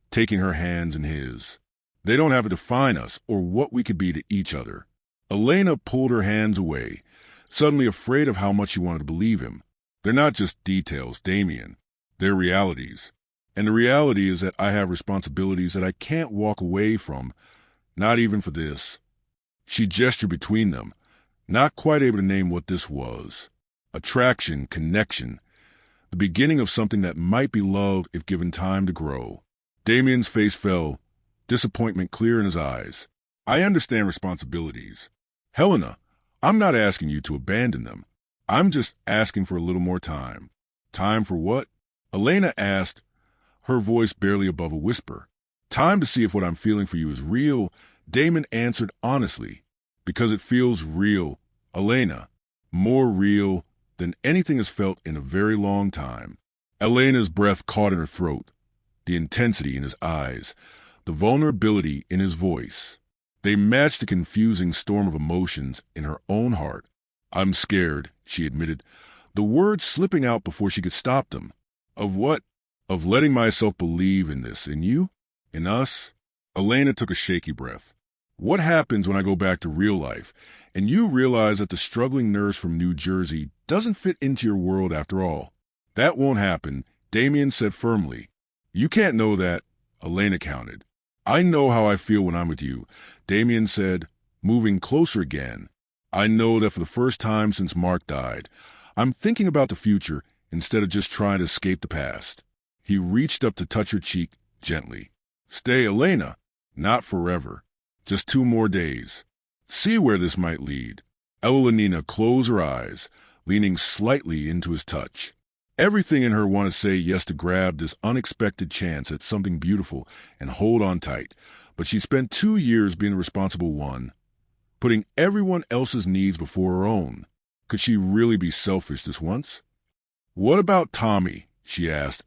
taking her hands in his. They don't have to define us or what we could be to each other. Elena pulled her hands away, suddenly afraid of how much she wanted to believe him. They're not just details, Damien. They're realities. And the reality is that I have responsibilities that I can't walk away from, not even for this. She gestured between them, not quite able to name what this was. Attraction, connection, the beginning of something that might be love if given time to grow. Damien's face fell, disappointment clear in his eyes. I understand responsibilities. Helena, I'm not asking you to abandon them. I'm just asking for a little more time. Time for what? Elena asked, her voice barely above a whisper. Time to see if what I'm feeling for you is real, Damien answered honestly. Because it feels real, Elena. More real than anything has felt in a very long time. Elena's breath caught in her throat, the intensity in his eyes, the vulnerability in his voice. They matched the confusing storm of emotions in her own heart. I'm scared, she admitted, the words slipping out before she could stop them. Of what? Of letting myself believe in this, in you, in us? Elena took a shaky breath. What happens when I go back to real life and you realize that the struggling nurse from New Jersey doesn't fit into your world after all? That won't happen, Damien said firmly. You can't know that, Elena countered. I know how I feel when I'm with you, Damien said, moving closer again. I know that for the first time since Mark died, I'm thinking about the future instead of just trying to escape the past. He reached up to touch her cheek gently. Stay, Elena. Not forever. Just 2 more days. See where this might lead. Evelina closed her eyes, leaning slightly into his touch. Everything in her wanted to say yes to grab this unexpected chance at something beautiful and hold on tight, but she'd spent 2 years being the responsible one, putting everyone else's needs before her own. Could she really be selfish this once? "What about Tommy?" she asked,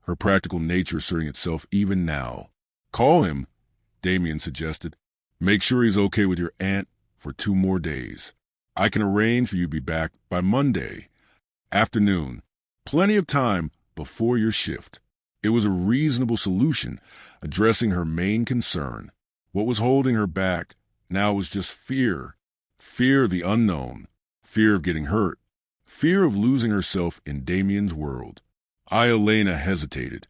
her practical nature asserting itself even now. "Call him," Damien suggested. "Make sure he's okay with your aunt for 2 more days. I can arrange for you to be back by Monday afternoon. Plenty of time before your shift." It was a reasonable solution, addressing her main concern. What was holding her back now was just fear. Fear of the unknown. Fear of getting hurt. Fear of losing herself in Damien's world. Elena hesitated,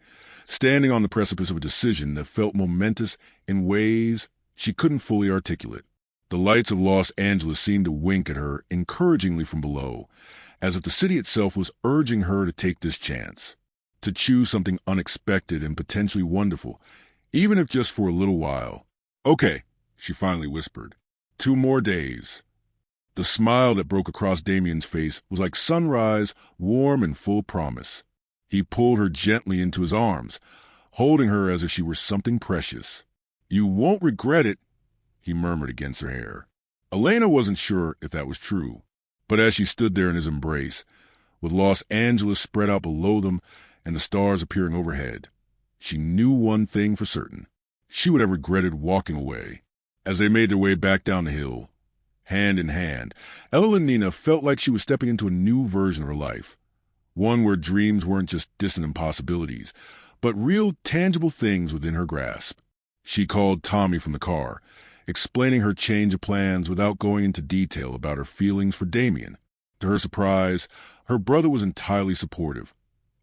standing on the precipice of a decision that felt momentous in ways she couldn't fully articulate. The lights of Los Angeles seemed to wink at her encouragingly from below, as if the city itself was urging her to take this chance, to choose something unexpected and potentially wonderful, even if just for a little while. "Okay," she finally whispered. 2 more days. The smile that broke across Damien's face was like sunrise, warm and full of promise. He pulled her gently into his arms, holding her as if she were something precious. "You won't regret it," he murmured against her hair. Elena wasn't sure if that was true, but as she stood there in his embrace, with Los Angeles spread out below them and the stars appearing overhead, she knew one thing for certain. She would have regretted walking away. As they made their way back down the hill, hand in hand, Evelina felt like she was stepping into a new version of her life, one where dreams weren't just distant impossibilities, but real, tangible things within her grasp. She called Tommy from the car, explaining her change of plans without going into detail about her feelings for Damien. To her surprise, her brother was entirely supportive.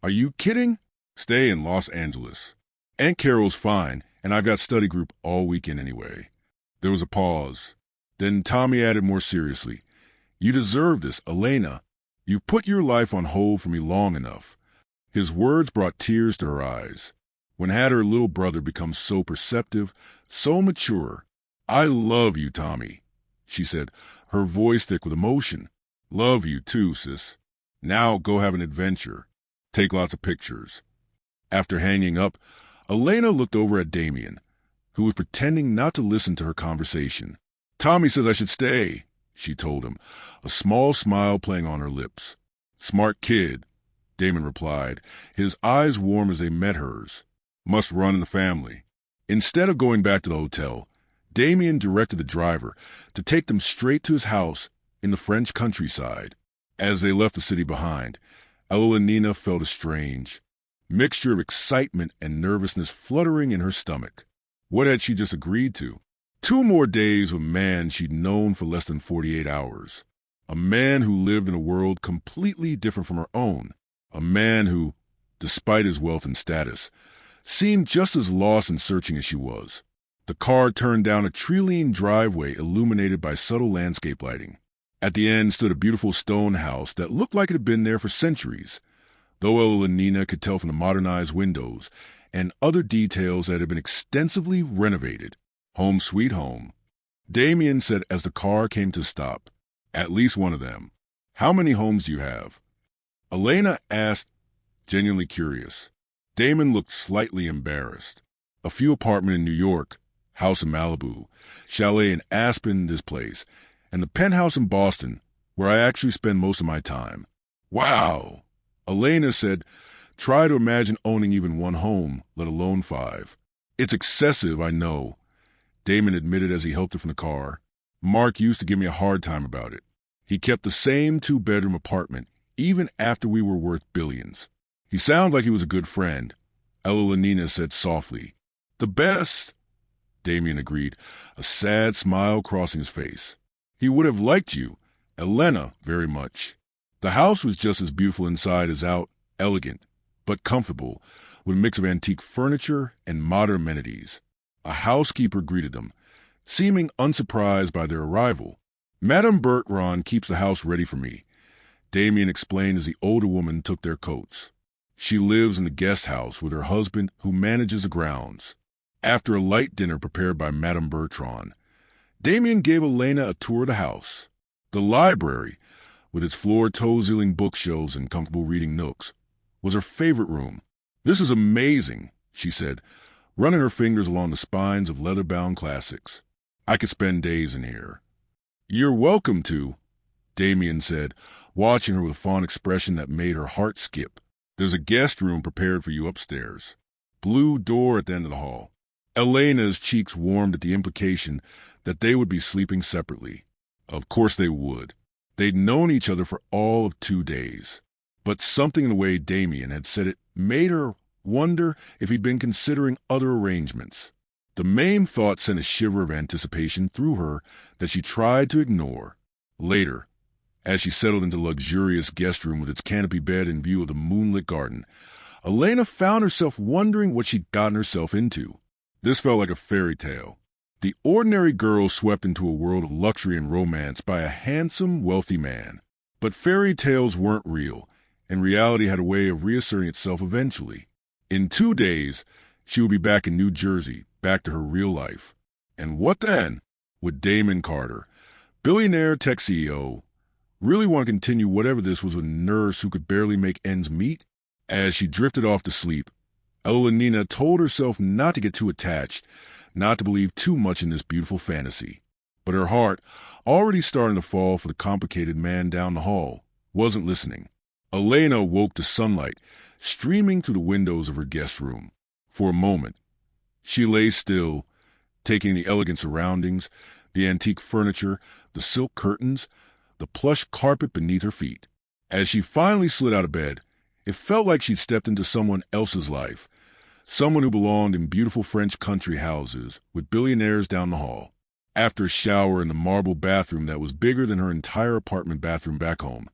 "Are you kidding? Stay in Los Angeles. Aunt Carol's fine, and I've got study group all weekend anyway." There was a pause. Then Tommy added more seriously, "You deserve this, Elena. You've put your life on hold for me long enough." His words brought tears to her eyes. When had her little brother become so perceptive, so mature? "I love you, Tommy," she said, her voice thick with emotion. "Love you too, sis. Now go have an adventure. Take lots of pictures." After hanging up, Elena looked over at Damien, who was pretending not to listen to her conversation. "Tommy says I should stay," she told him, a small smile playing on her lips. "Smart kid," Damon replied, his eyes warm as they met hers. "Must run in the family." Instead of going back to the hotel, Damien directed the driver to take them straight to his house in the French countryside. As they left the city behind, Evelina felt a strange mixture of excitement and nervousness fluttering in her stomach. What had she just agreed to? 2 more days with a man she'd known for less than 48 hours. A man who lived in a world completely different from her own. A man who, despite his wealth and status, seemed just as lost and searching as she was. The car turned down a tree-lined driveway illuminated by subtle landscape lighting. At the end stood a beautiful stone house that looked like it had been there for centuries, though Evelina could tell from the modernized windows and other details that had been extensively renovated. "Home sweet home," Damien said as the car came to a stop. "At least one of them. How many homes do you have?" Elena asked, genuinely curious. Damon looked slightly embarrassed. "A few apartments in New York, house in Malibu, chalet in Aspen, this place, and the penthouse in Boston, where I actually spend most of my time." "Wow," Elena said. "Try to imagine owning even 1 home, let alone 5. "It's excessive, I know," Damon admitted as he helped her from the car. "Mark used to give me a hard time about it. He kept the same 2-bedroom apartment, even after we were worth billions. He sounded like he was a good friend," Evelina said softly. "The best," Damien agreed, a sad smile crossing his face. "He would have liked you, Elena, very much." The house was just as beautiful inside as out, elegant, but comfortable, with a mix of antique furniture and modern amenities. A housekeeper greeted them, seeming unsurprised by their arrival. "Madame Bertrand keeps the house ready for me," Damien explained as the older woman took their coats. "She lives in the guest house with her husband who manages the grounds." After a light dinner prepared by Madame Bertrand, Damien gave Elena a tour of the house. The library, with its floor-to-ceiling bookshelves and comfortable reading nooks, was her favorite room. "This is amazing," she said, running her fingers along the spines of leather-bound classics. "I could spend days in here." "You're welcome to," Damien said, watching her with a fond expression that made her heart skip. "There's a guest room prepared for you upstairs. Blue door at the end of the hall." Elena's cheeks warmed at the implication that they would be sleeping separately. Of course they would. They'd known each other for all of 2 days. But something in the way Damien had said it made her wonder if he'd been considering other arrangements. The main thought sent a shiver of anticipation through her that she tried to ignore. Later, as she settled into the luxurious guest room with its canopy bed in view of the moonlit garden, Elena found herself wondering what she'd gotten herself into. This felt like a fairy tale. The ordinary girl swept into a world of luxury and romance by a handsome, wealthy man. But fairy tales weren't real, and reality had a way of reasserting itself eventually. In 2 days, she would be back in New Jersey, back to her real life. And what then? Would Damon Carter, billionaire tech CEO, really want to continue whatever this was with a nurse who could barely make ends meet? As she drifted off to sleep, Evelina told herself not to get too attached, not to believe too much in this beautiful fantasy. But her heart, already starting to fall for the complicated man down the hall, wasn't listening. Elena woke to sunlight streaming through the windows of her guest room. For a moment, she lay still, taking the elegant surroundings, the antique furniture, the silk curtains, the plush carpet beneath her feet. As she finally slid out of bed, it felt like she'd stepped into someone else's life, someone who belonged in beautiful French country houses with billionaires down the hall. After a shower in the marble bathroom that was bigger than her entire apartment bathroom back home,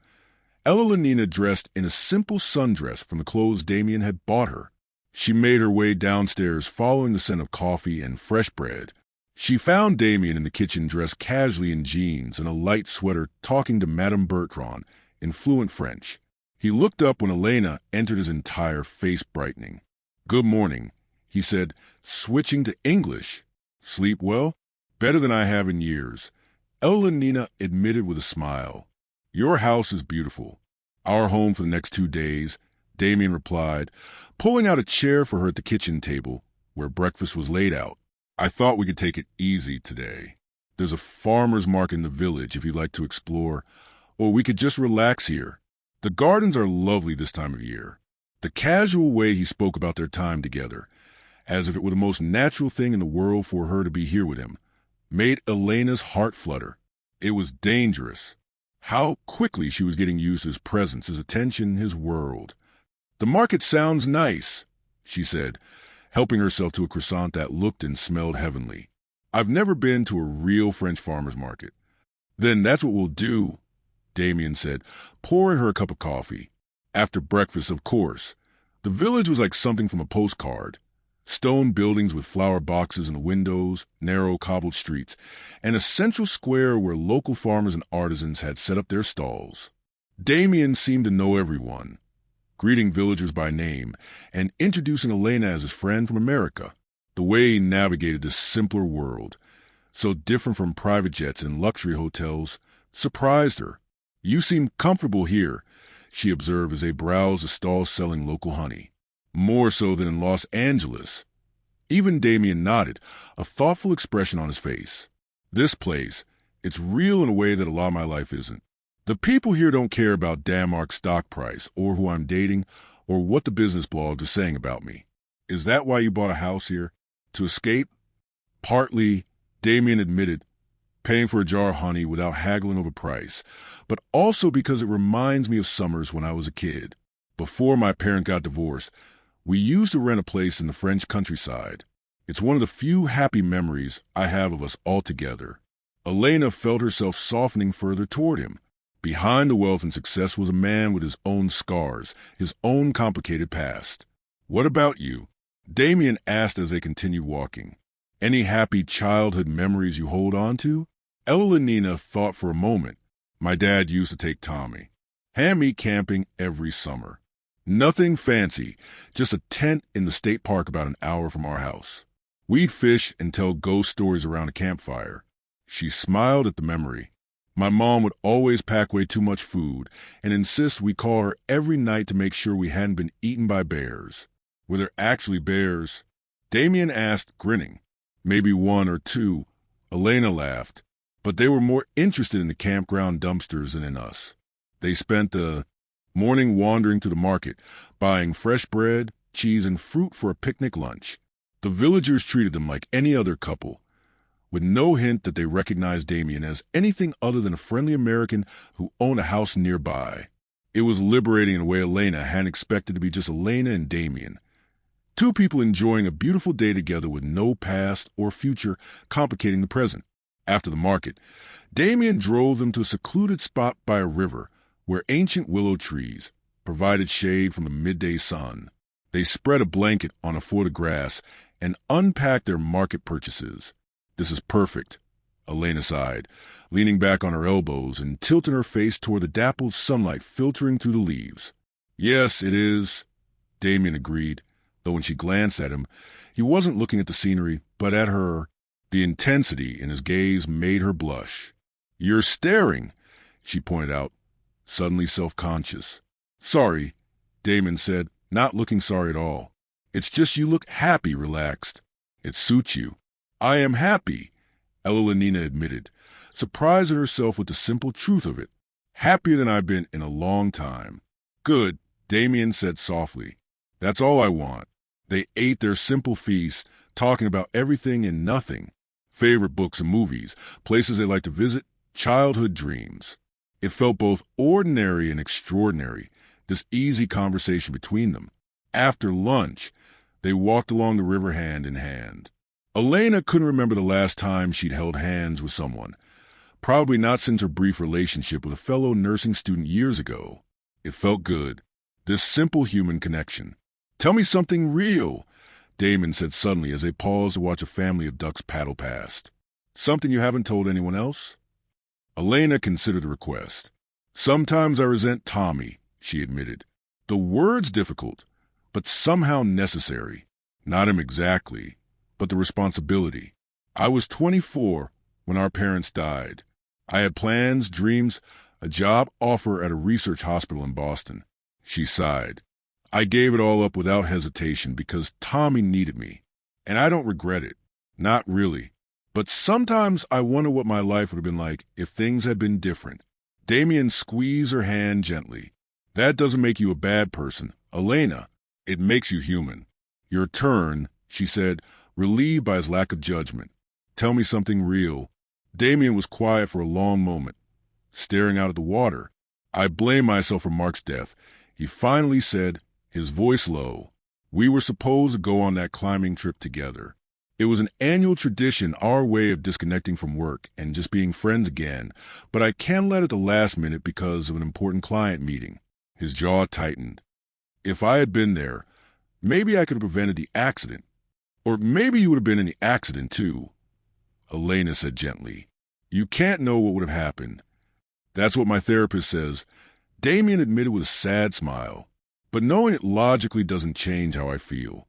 Evelina dressed in a simple sundress from the clothes Damien had bought her. She made her way downstairs following the scent of coffee and fresh bread. She found Damien in the kitchen dressed casually in jeans and a light sweater talking to Madame Bertrand in fluent French. He looked up when Elena entered, his entire face brightening. "Good morning," he said, switching to English. "Sleep well?" "Better than I have in years," Evelina admitted with a smile. "Your house is beautiful." "Our home for the next 2 days," Damien replied, pulling out a chair for her at the kitchen table where breakfast was laid out. "I thought we could take it easy today. There's a farmer's market in the village if you'd like to explore, or we could just relax here. The gardens are lovely this time of year." The casual way he spoke about their time together, as if it were the most natural thing in the world for her to be here with him, made Elena's heart flutter. It was dangerous. How quickly she was getting used to his presence, his attention, his world. "The market sounds nice," she said, helping herself to a croissant that looked and smelled heavenly. "I've never been to a real French farmer's market." "Then that's what we'll do," Damien said, pouring her a cup of coffee. After breakfast, of course. The village was like something from a postcard. Stone buildings with flower boxes in the windows, narrow cobbled streets, and a central square where local farmers and artisans had set up their stalls. Damien seemed to know everyone, greeting villagers by name and introducing Elena as his friend from America. The way he navigated this simpler world, so different from private jets and luxury hotels, surprised her. "You seem comfortable here," she observed as they browsed the stalls selling local honey. "More so than in Los Angeles." Even Damien nodded, a thoughtful expression on his face. "This place, it's real in a way that a lot of my life isn't. The people here don't care about Danmark's stock price or who I'm dating or what the business blogs are saying about me." "Is that why you bought a house here? To escape?" "Partly," Damien admitted, paying for a jar of honey without haggling over price, "but also because it reminds me of summers when I was a kid. Before my parents got divorced, we used to rent a place in the French countryside. It's one of the few happy memories I have of us all together." Elena felt herself softening further toward him. Behind the wealth and success was a man with his own scars, his own complicated past. "What about you?" Damien asked as they continued walking. "Any happy childhood memories you hold on to?" Evelina thought for a moment. "My dad used to take Tommy. Hand me camping every summer. Nothing fancy, just a tent in the state park about an hour from our house. We'd fish and tell ghost stories around a campfire. She smiled at the memory. My mom would always pack way too much food and insist we call her every night to make sure we hadn't been eaten by bears. Were there actually bears? Damien asked, grinning. Maybe one or two. Elena laughed. But they were more interested in the campground dumpsters than in us. They spent the morning wandering to the market, buying fresh bread, cheese, and fruit for a picnic lunch. The villagers treated them like any other couple, with no hint that they recognized Damien as anything other than a friendly American who owned a house nearby. It was liberating in a way Elena hadn't expected to be just Elena and Damien. Two people enjoying a beautiful day together with no past or future complicating the present. After the market, Damien drove them to a secluded spot by a river where ancient willow trees provided shade from the midday sun. They spread a blanket on a foot of grass and unpacked their market purchases. This is perfect, Elena sighed, leaning back on her elbows and tilting her face toward the dappled sunlight filtering through the leaves. Yes, it is, Damien agreed, though when she glanced at him, he wasn't looking at the scenery, but at her. The intensity in his gaze made her blush. You're staring, she pointed out, suddenly self-conscious. Sorry, Damien said, not looking sorry at all. It's just you look happy, relaxed. It suits you. I am happy, Elenina admitted, surprised at herself with the simple truth of it. Happier than I've been in a long time. Good, Damien said softly. That's all I want. They ate their simple feast, talking about everything and nothing. Favorite books and movies, places they like to visit, childhood dreams. It felt both ordinary and extraordinary, this easy conversation between them. After lunch, they walked along the river hand in hand. Elena couldn't remember the last time she'd held hands with someone, probably not since her brief relationship with a fellow nursing student years ago. It felt good, this simple human connection. Tell me something real, Damon said suddenly as they paused to watch a family of ducks paddle past. Something you haven't told anyone else? Elena considered the request. Sometimes I resent Tommy, she admitted. The word's difficult, but somehow necessary. Not him exactly, but the responsibility. I was 24 when our parents died. I had plans, dreams, a job offer at a research hospital in Boston. She sighed. I gave it all up without hesitation because Tommy needed me, and I don't regret it. Not really. But sometimes I wonder what my life would have been like if things had been different. Damien squeezed her hand gently. That doesn't make you a bad person, Elena. It makes you human. Your turn, she said, relieved by his lack of judgment. Tell me something real. Damien was quiet for a long moment, staring out at the water. I blame myself for Mark's death. He finally said, his voice low. We were supposed to go on that climbing trip together. It was an annual tradition, our way of disconnecting from work and just being friends again, but I canceled at the last minute because of an important client meeting. His jaw tightened. If I had been there, maybe I could have prevented the accident. Or maybe you would have been in the accident, too. Elena said gently. You can't know what would have happened. That's what my therapist says. Damien admitted with a sad smile. But knowing it logically doesn't change how I feel.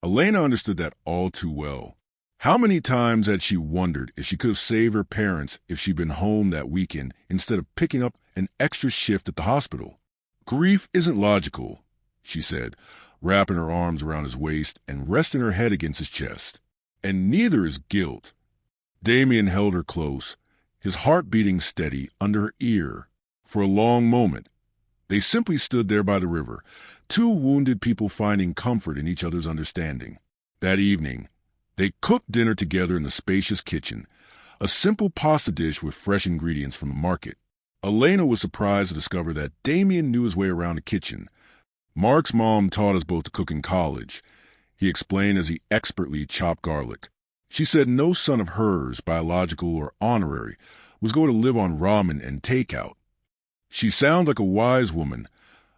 Elena understood that all too well. How many times had she wondered if she could have saved her parents if she'd been home that weekend instead of picking up an extra shift at the hospital? Grief isn't logical, she said, wrapping her arms around his waist and resting her head against his chest. And neither is guilt. Damien held her close, his heart beating steady under her ear. For a long moment, they simply stood there by the river, two wounded people finding comfort in each other's understanding. That evening, they cooked dinner together in the spacious kitchen, a simple pasta dish with fresh ingredients from the market. Elena was surprised to discover that Damien knew his way around the kitchen. Mark's mom taught us both to cook in college, he explained as he expertly chopped garlic. She said no son of hers, biological or honorary, was going to live on ramen and takeout. She sounded like a wise woman,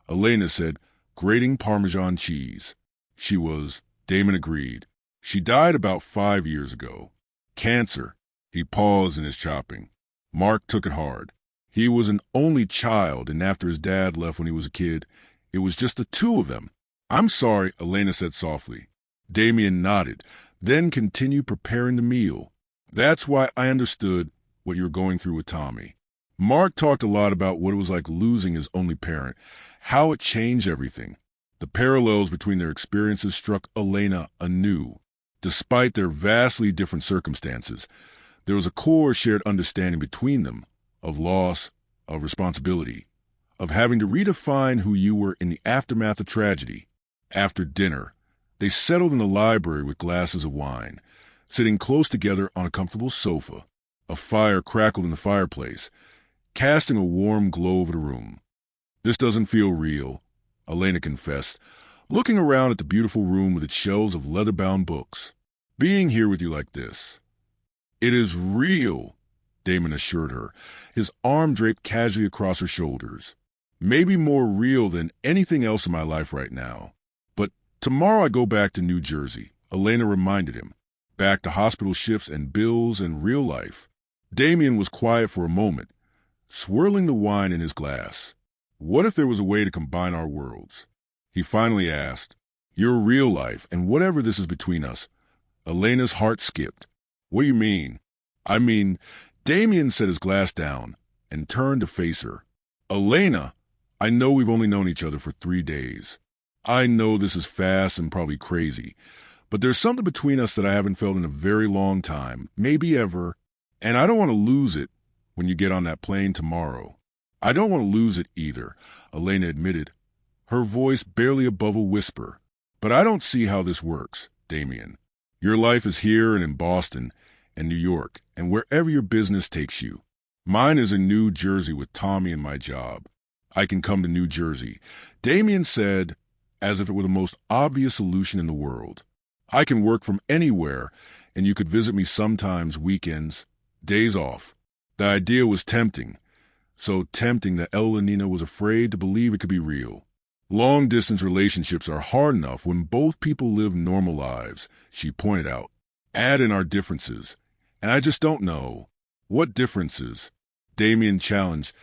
Elena said, grating Parmesan cheese. She was, Damon agreed. She died about 5 years ago. Cancer. He paused in his chopping. Mark took it hard. He was an only child, and after his dad left when he was a kid, it was just the two of them. I'm sorry, Elena said softly. Damien nodded, then continue preparing the meal. That's why I understood what you were going through with Tommy. Mark talked a lot about what it was like losing his only parent, how it changed everything. The parallels between their experiences struck Elena anew. Despite their vastly different circumstances, there was a core shared understanding between them of loss, of responsibility, of having to redefine who you were in the aftermath of tragedy. After dinner, they settled in the library with glasses of wine, sitting close together on a comfortable sofa. A fire crackled in the fireplace, casting a warm glow over the room. "This doesn't feel real," Elena confessed, looking around at the beautiful room with its shelves of leather-bound books. "Being here with you like this." "It is real," Damon assured her, his arm draped casually across her shoulders. "Maybe more real than anything else in my life right now. But tomorrow I go back to New Jersey," Elena reminded him. "Back to hospital shifts and bills and real life." Damien was quiet for a moment, swirling the wine in his glass. "What if there was a way to combine our worlds?" He finally asked. "Your real life and whatever this is between us." Elena's heart skipped. "What do you mean?" "I mean," Damien set his glass down and turned to face her. "Elena, I know we've only known each other for 3 days. I know this is fast and probably crazy, but there's something between us that I haven't felt in a very long time, maybe ever, and I don't want to lose it when you get on that plane tomorrow." "I don't want to lose it either," Elena admitted, her voice barely above a whisper. "But I don't see how this works, Damien. Your life is here and in Boston and New York and wherever your business takes you. Mine is in New Jersey with Tommy and my job. I can come to New Jersey," Damien said, as if it were the most obvious solution in the world. "I can work from anywhere, and you could visit me sometimes, weekends, days off." The idea was tempting, so tempting that Elenina was afraid to believe it could be real. "Long-distance relationships are hard enough when both people live normal lives," she pointed out. "Add in our differences, and I just don't know." "What differences?" Damien challenged,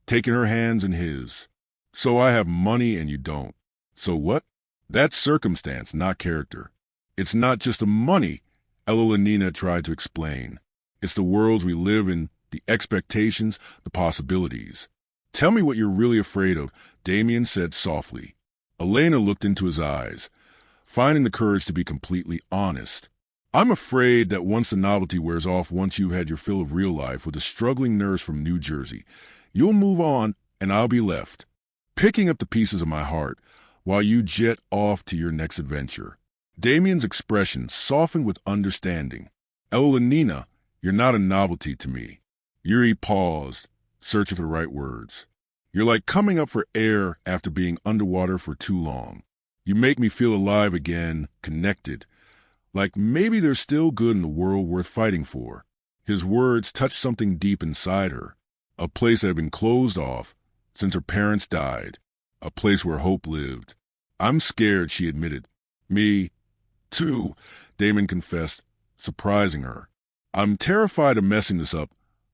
taking her hands in his. "So I have money and you don't. So what?" "That's circumstance, not character." "It's not just the money," Elenina tried to explain. "It's the worlds we live in, the expectations, the possibilities." "Tell me what you're really afraid of," Damien said softly. Elena looked into his eyes, finding the courage to be completely honest. "I'm afraid that once the novelty wears off, once you've had your fill of real life with a struggling nurse from New Jersey, you'll move on and I'll be left, picking up the pieces of my heart while you jet off to your next adventure." Damien's expression softened with understanding. "Elenina, you're not a novelty to me." Yuri paused, searching for the right words. "You're like coming up for air after being underwater for too long. You make me feel alive again, connected, like maybe there's still good in the world worth fighting for." His words touched something deep inside her, a place that had been closed off since her parents died, a place where hope lived. "I'm scared," she admitted. "Me, too," Damon confessed, surprising her. "I'm terrified of messing this up,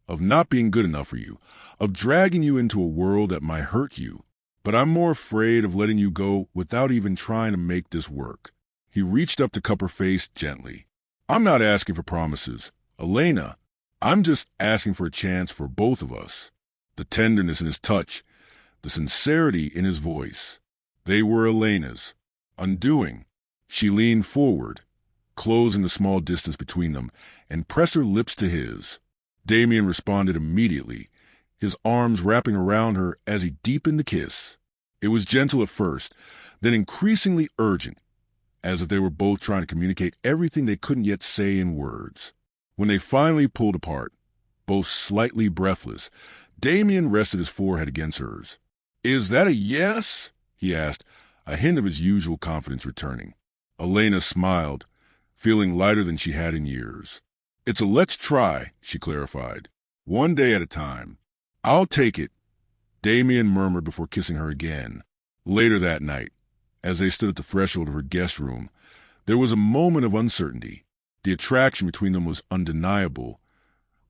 of not being good enough for you, of dragging you into a world that might hurt you. But I'm more afraid of letting you go without even trying to make this work." He reached up to cup her face gently. "I'm not asking for promises, Elena. I'm just asking for a chance for both of us." The tenderness in his touch, the sincerity in his voice, they were Elena's undoing. She leaned forward, closing the small distance between them, and pressed her lips to his. Damien responded immediately, his arms wrapping around her as he deepened the kiss. It was gentle at first, then increasingly urgent, as if they were both trying to communicate everything they couldn't yet say in words. When they finally pulled apart, both slightly breathless, Damien rested his forehead against hers. "Is that a yes?" he asked, a hint of his usual confidence returning. Elena smiled, feeling lighter than she had in years. "It's a let's try," she clarified. "One day at a time." "I'll take it," Damien murmured before kissing her again. Later that night, as they stood at the threshold of her guest room, there was a moment of uncertainty. The attraction between them was undeniable,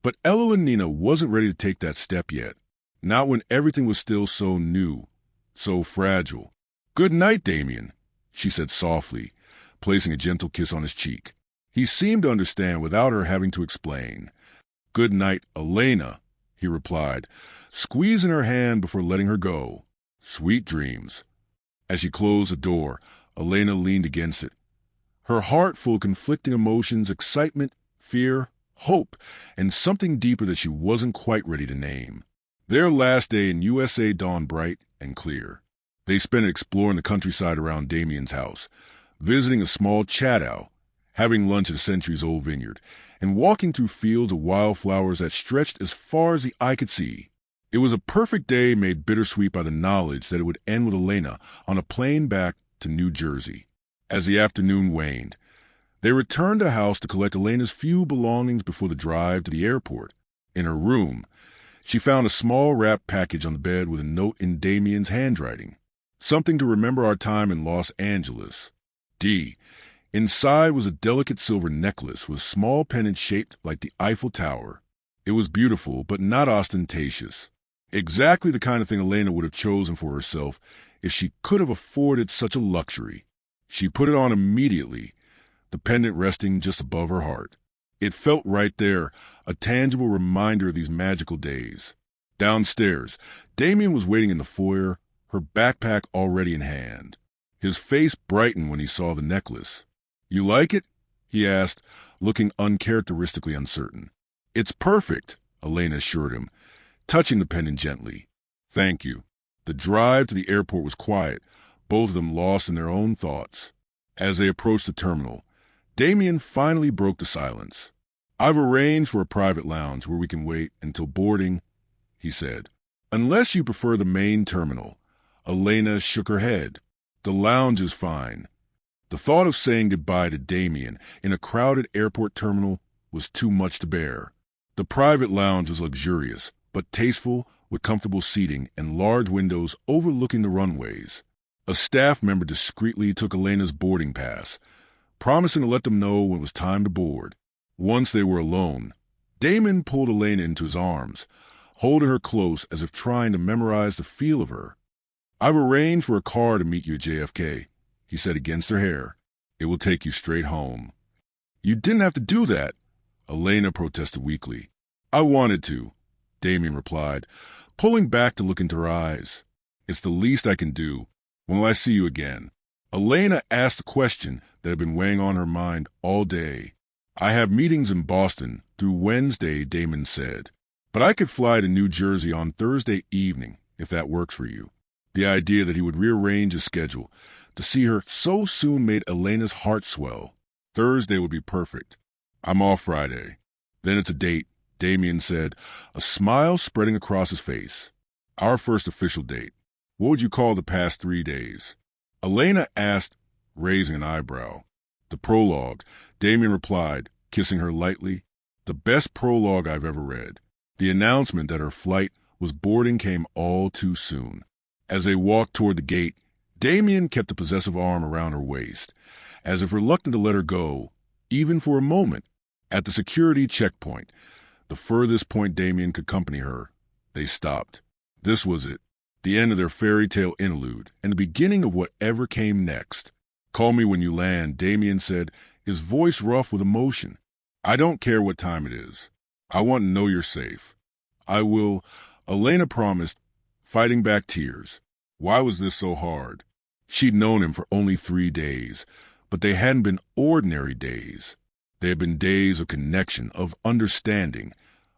but Elenina wasn't ready to take that step yet, not when everything was still so new, so fragile. "Good night, Damien," she said softly, placing a gentle kiss on his cheek. He seemed to understand without her having to explain. "Good night, Elena," he replied, squeezing her hand before letting her go. "Sweet dreams." As she closed the door, Elena leaned against it, her heart full of conflicting emotions, excitement, fear, hope, and something deeper that she wasn't quite ready to name. Their last day in USA dawned bright and clear. They spent it exploring the countryside around Damien's house, visiting a small chateau, having lunch at a centuries-old vineyard, and walking through fields of wildflowers that stretched as far as the eye could see. It was a perfect day made bittersweet by the knowledge that it would end with Elena on a plane back to New Jersey. As the afternoon waned, they returned to the house to collect Elena's few belongings before the drive to the airport. In her room, she found a small wrapped package on the bed with a note in Damien's handwriting. "Something to remember our time in Los Angeles. D." Inside was a delicate silver necklace with a small pendant shaped like the Eiffel Tower. It was beautiful, but not ostentatious. Exactly the kind of thing Elena would have chosen for herself if she could have afforded such a luxury. She put it on immediately, the pendant resting just above her heart. It felt right there, a tangible reminder of these magical days. Downstairs, Damien was waiting in the foyer, her backpack already in hand. His face brightened when he saw the necklace. "You like it?" he asked, looking uncharacteristically uncertain. "It's perfect," Elena assured him, touching the pendant gently. "Thank you." The drive to the airport was quiet, both of them lost in their own thoughts. As they approached the terminal, Damien finally broke the silence. "I've arranged for a private lounge where we can wait until boarding," he said. "Unless you prefer the main terminal." Elena shook her head. "The lounge is fine." The thought of saying goodbye to Damien in a crowded airport terminal was too much to bear. The private lounge was luxurious, but tasteful, with comfortable seating and large windows overlooking the runways. A staff member discreetly took Elena's boarding pass, promising to let them know when it was time to board. Once they were alone, Damien pulled Elena into his arms, holding her close as if trying to memorize the feel of her. "I've arranged for a car to meet you at JFK," he said against her hair. "It will take you straight home." "You didn't have to do that," Elena protested weakly. "I wanted to," Damien replied, pulling back to look into her eyes. "It's the least I can do. When will I see you again?" Elena asked a question that had been weighing on her mind all day. "I have meetings in Boston through Wednesday," Damien said. "But I could fly to New Jersey on Thursday evening, if that works for you." The idea that he would rearrange his schedule to see her so soon made Elena's heart swell. Thursday would be perfect. "I'm off Friday." "Then it's a date," Damien said, a smile spreading across his face. "Our first official date. What would you call the past 3 days?" Elena asked, raising an eyebrow. "The prologue," Damien replied, kissing her lightly. "The best prologue I've ever read." The announcement that her flight was boarding came all too soon. As they walked toward the gate, Damien kept a possessive arm around her waist, as if reluctant to let her go, even for a moment. At the security checkpoint, the furthest point Damien could accompany her, they stopped. This was it, the end of their fairy tale interlude, and the beginning of whatever came next. "Call me when you land," Damien said, his voice rough with emotion. "I don't care what time it is. I want to know you're safe." "I will," Elena promised, fighting back tears. Why was this so hard? She'd known him for only 3 days, but they hadn't been ordinary days. They had been days of connection, of understanding,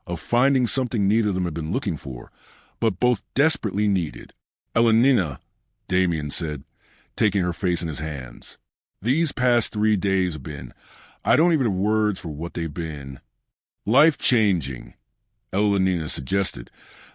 of finding something neither of them had been looking for, but both desperately needed. "Elena," Damien said, taking her face in his hands. "These past 3 days have been, I don't even have words for what they've been." "Life-changing," Elena suggested,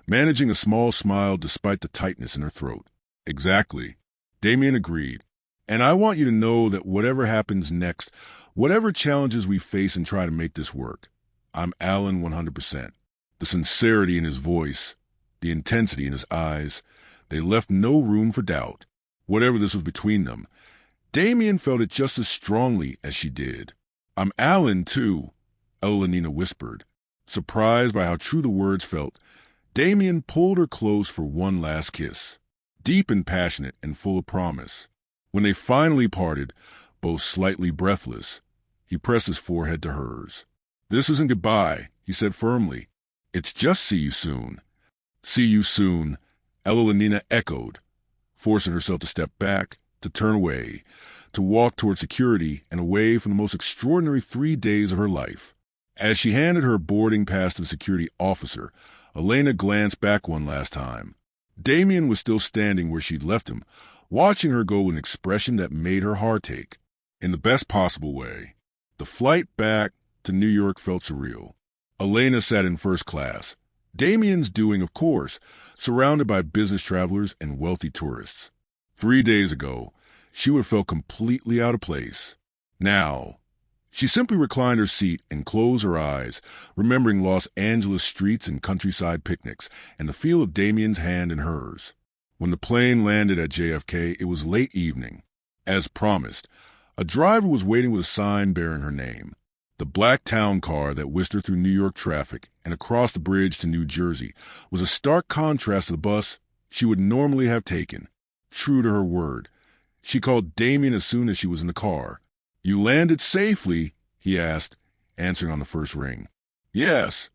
managing a small smile despite the tightness in her throat. "Exactly," Damien agreed. "And I want you to know that whatever happens next, whatever challenges we face and try to make this work, I'm Alan 100%. The sincerity in his voice, the intensity in his eyes, they left no room for doubt. Whatever this was between them, Damien felt it just as strongly as she did. "I'm Alan, too," Elena whispered. Surprised by how true the words felt, Damien pulled her close for one last kiss, deep and passionate and full of promise. When they finally parted, both slightly breathless, He pressed his forehead to hers. "This isn't goodbye," he said firmly. "It's just see you soon." "See you soon," Evelina echoed, forcing herself to step back, to turn away, to walk toward security and away from the most extraordinary 3 days of her life. As she handed her boarding pass to the security officer, Elena glanced back one last time. Damien was still standing where she'd left him, watching her go with an expression that made her heart ache. In the best possible way. The flight back to New York felt surreal. Elena sat in first class. Damien's doing, of course, surrounded by business travelers and wealthy tourists. 3 days ago, she would have felt completely out of place. Now, she simply reclined her seat and closed her eyes, remembering Los Angeles streets and countryside picnics and the feel of Damien's hand in hers. When the plane landed at JFK, it was late evening. As promised, a driver was waiting with a sign bearing her name. The black town car that whisked her through New York traffic and across the bridge to New Jersey was a stark contrast to the bus she would normally have taken. True to her word, she called Damien as soon as she was in the car. "You landed safely?" he asked, answering on the first ring. "Yes.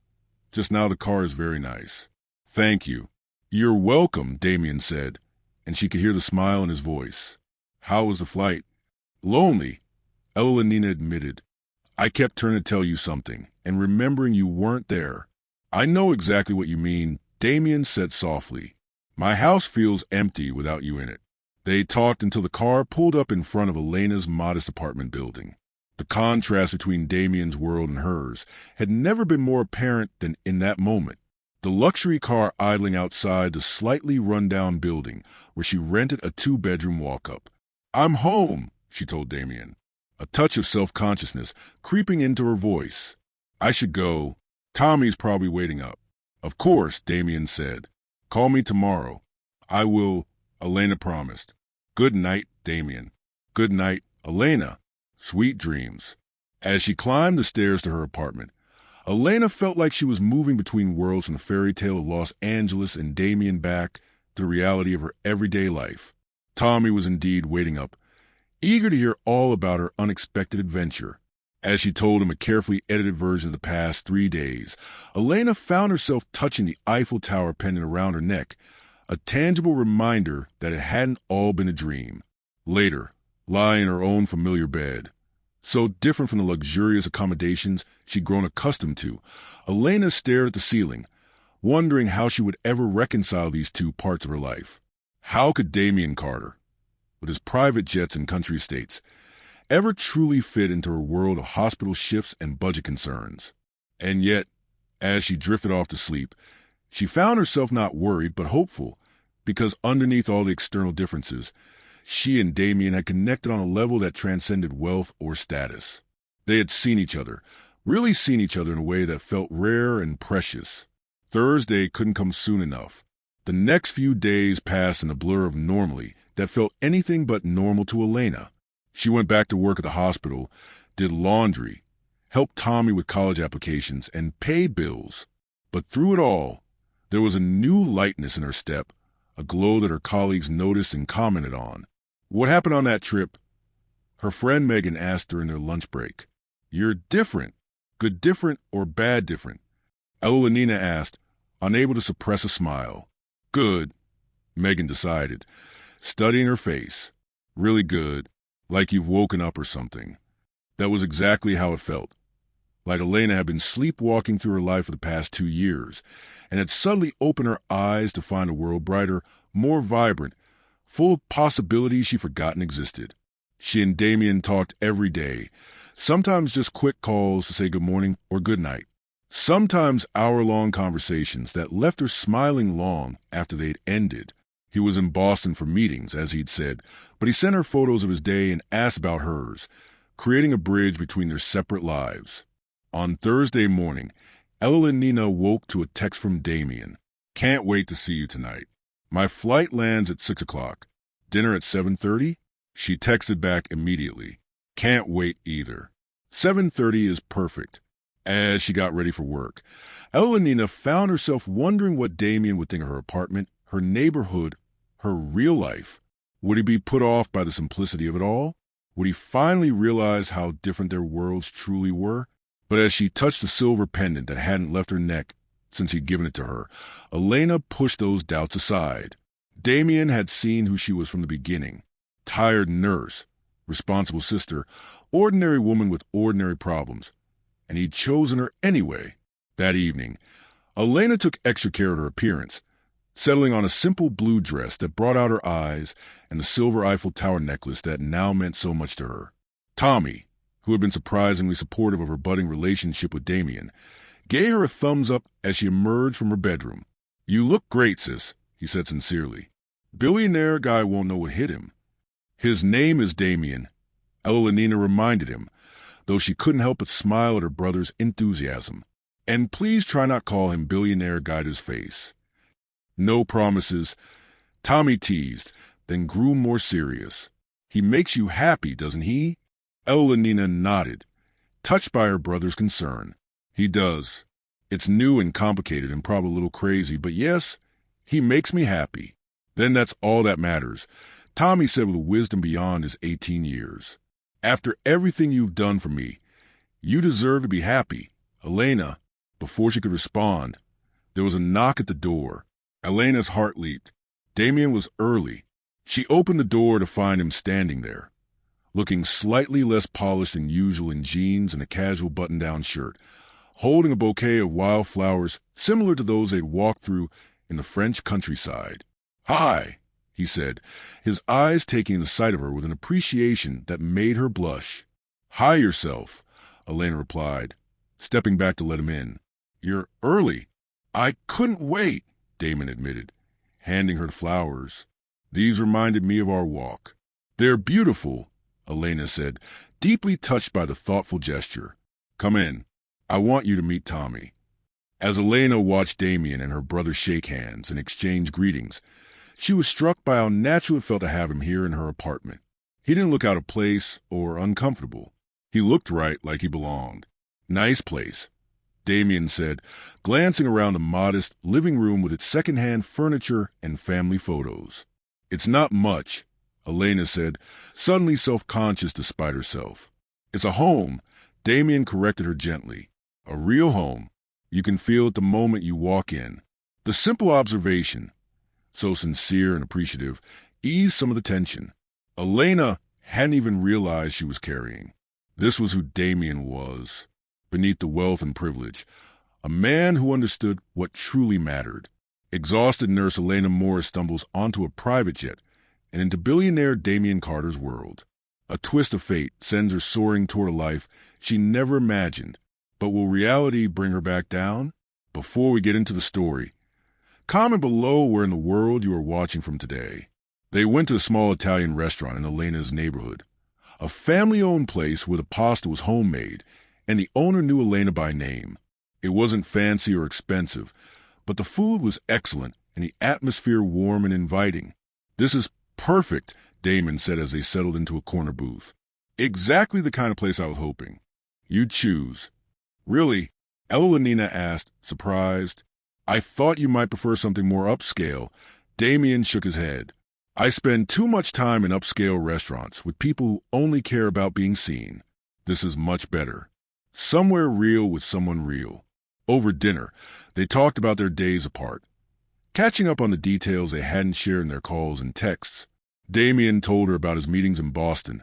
Just now the car is very nice." "Thank you." "You're welcome," Damien said, and she could hear the smile in his voice. "How was the flight?" "Lonely," Evelina admitted. "I kept turning to tell you something, and remembering you weren't there." "I know exactly what you mean," Damien said softly. "My house feels empty without you in it." They talked until the car pulled up in front of Elena's modest apartment building. The contrast between Damien's world and hers had never been more apparent than in that moment. The luxury car idling outside the slightly run-down building where she rented a 2-bedroom walk-up. "I'm home," she told Damien, a touch of self-consciousness creeping into her voice. "I should go. Tommy's probably waiting up." "Of course," Damien said. "Call me tomorrow." "I will," Elena promised. "Good night, Damien." "Good night, Elena. Sweet dreams." As she climbed the stairs to her apartment, Elena felt like she was moving between worlds from the fairy tale of Los Angeles and Damien back to the reality of her everyday life. Tommy was indeed waiting up, eager to hear all about her unexpected adventure. As she told him a carefully edited version of the past 3 days, Elena found herself touching the Eiffel Tower pendant around her neck, a tangible reminder that it hadn't all been a dream. Later, lying in her own familiar bed, so different from the luxurious accommodations she'd grown accustomed to, Elena stared at the ceiling, wondering how she would ever reconcile these two parts of her life. How could Damien Carter, with his private jets and country estates, ever truly fit into her world of hospital shifts and budget concerns? And yet, as she drifted off to sleep, she found herself not worried but hopeful, because underneath all the external differences, she and Damien had connected on a level that transcended wealth or status. They had seen each other, really seen each other in a way that felt rare and precious. Thursday couldn't come soon enough. The next few days passed in a blur of normalcy that felt anything but normal to Elena. She went back to work at the hospital, did laundry, helped Tommy with college applications, and paid bills. But through it all, there was a new lightness in her step, a glow that her colleagues noticed and commented on. "What happened on that trip?" her friend Megan asked during their lunch break. "You're different. Good different or bad different?" Evelina asked, unable to suppress a smile. "Good," Megan decided, studying her face. "Really good, like you've woken up or something." That was exactly how it felt. Like Elena had been sleepwalking through her life for the past 2 years, and had suddenly opened her eyes to find a world brighter, more vibrant, full of possibilities she'd forgotten existed. She and Damien talked every day, sometimes just quick calls to say good morning or good night. Sometimes hour-long conversations that left her smiling long after they'd ended. He was in Boston for meetings, as he'd said, but he sent her photos of his day and asked about hers, creating a bridge between their separate lives. On Thursday morning, Evelina woke to a text from Damien. "Can't wait to see you tonight. My flight lands at 6 o'clock. Dinner at 7:30? She texted back immediately. "Can't wait either." 7:30 is perfect. As she got ready for work, Evelina found herself wondering what Damien would think of her apartment, her neighborhood, her real life. Would he be put off by the simplicity of it all? Would he finally realize how different their worlds truly were? But as she touched the silver pendant that hadn't left her neck since he'd given it to her, Elena pushed those doubts aside. Damien had seen who she was from the beginning. Tired nurse, responsible sister, ordinary woman with ordinary problems. And he'd chosen her anyway. That evening, Elena took extra care of her appearance, settling on a simple blue dress that brought out her eyes and the silver Eiffel Tower necklace that now meant so much to her. Tommy, who had been surprisingly supportive of her budding relationship with Damien, gave her a thumbs up as she emerged from her bedroom. "You look great, sis," he said sincerely. "Billionaire guy won't know what hit him." "His name is Damien," Evelina reminded him, though she couldn't help but smile at her brother's enthusiasm. "And please try not call him Billionaire guy to his face." "No promises," Tommy teased, then grew more serious. "He makes you happy, doesn't he?" Evelina nodded, touched by her brother's concern. "He does. It's new and complicated and probably a little crazy, but yes, he makes me happy." "Then that's all that matters," Tommy said with a wisdom beyond his 18 years. "After everything you've done for me, you deserve to be happy." Elena, before she could respond, there was a knock at the door. Elena's heart leaped. Damien was early. She opened the door to find him standing there, looking slightly less polished than usual in jeans and a casual button-down shirt, holding a bouquet of wildflowers similar to those they'd walked through in the French countryside. "Hi," he said, his eyes taking the sight of her with an appreciation that made her blush. "Hi yourself," Elena replied, stepping back to let him in. "You're early." "I couldn't wait," Damon admitted, handing her the flowers. "These reminded me of our walk." "They're beautiful," Elena said, deeply touched by the thoughtful gesture. "Come in. I want you to meet Tommy." As Elena watched Damien and her brother shake hands and exchange greetings, she was struck by how natural it felt to have him here in her apartment. He didn't look out of place or uncomfortable. He looked right, like he belonged. "Nice place," Damien said, glancing around the modest living room with its second-hand furniture and family photos. "It's not much," Elena said, suddenly self-conscious despite herself. "It's a home," Damien corrected her gently. "A real home. You can feel it the moment you walk in." The simple observation, so sincere and appreciative, eased some of the tension. Elena hadn't even realized she was carrying. This was who Damien was, beneath the wealth and privilege, a man who understood what truly mattered. Exhausted nurse Elena Morris stumbles onto a private jet and into billionaire Damien Carter's world. A twist of fate sends her soaring toward a life she never imagined. But will reality bring her back down? Before we get into the story, comment below where in the world you are watching from today. They went to a small Italian restaurant in Elena's neighborhood, a family-owned place where the pasta was homemade, and the owner knew Elena by name. It wasn't fancy or expensive, but the food was excellent and the atmosphere warm and inviting. "This is perfect," Damon said as they settled into a corner booth. "Exactly the kind of place I was hoping." "You choose." "Really?" Evelina asked, surprised. "I thought you might prefer something more upscale." Damien shook his head. "I spend too much time in upscale restaurants with people who only care about being seen. This is much better. Somewhere real with someone real." Over dinner, they talked about their days apart, catching up on the details they hadn't shared in their calls and texts. Damien told her about his meetings in Boston,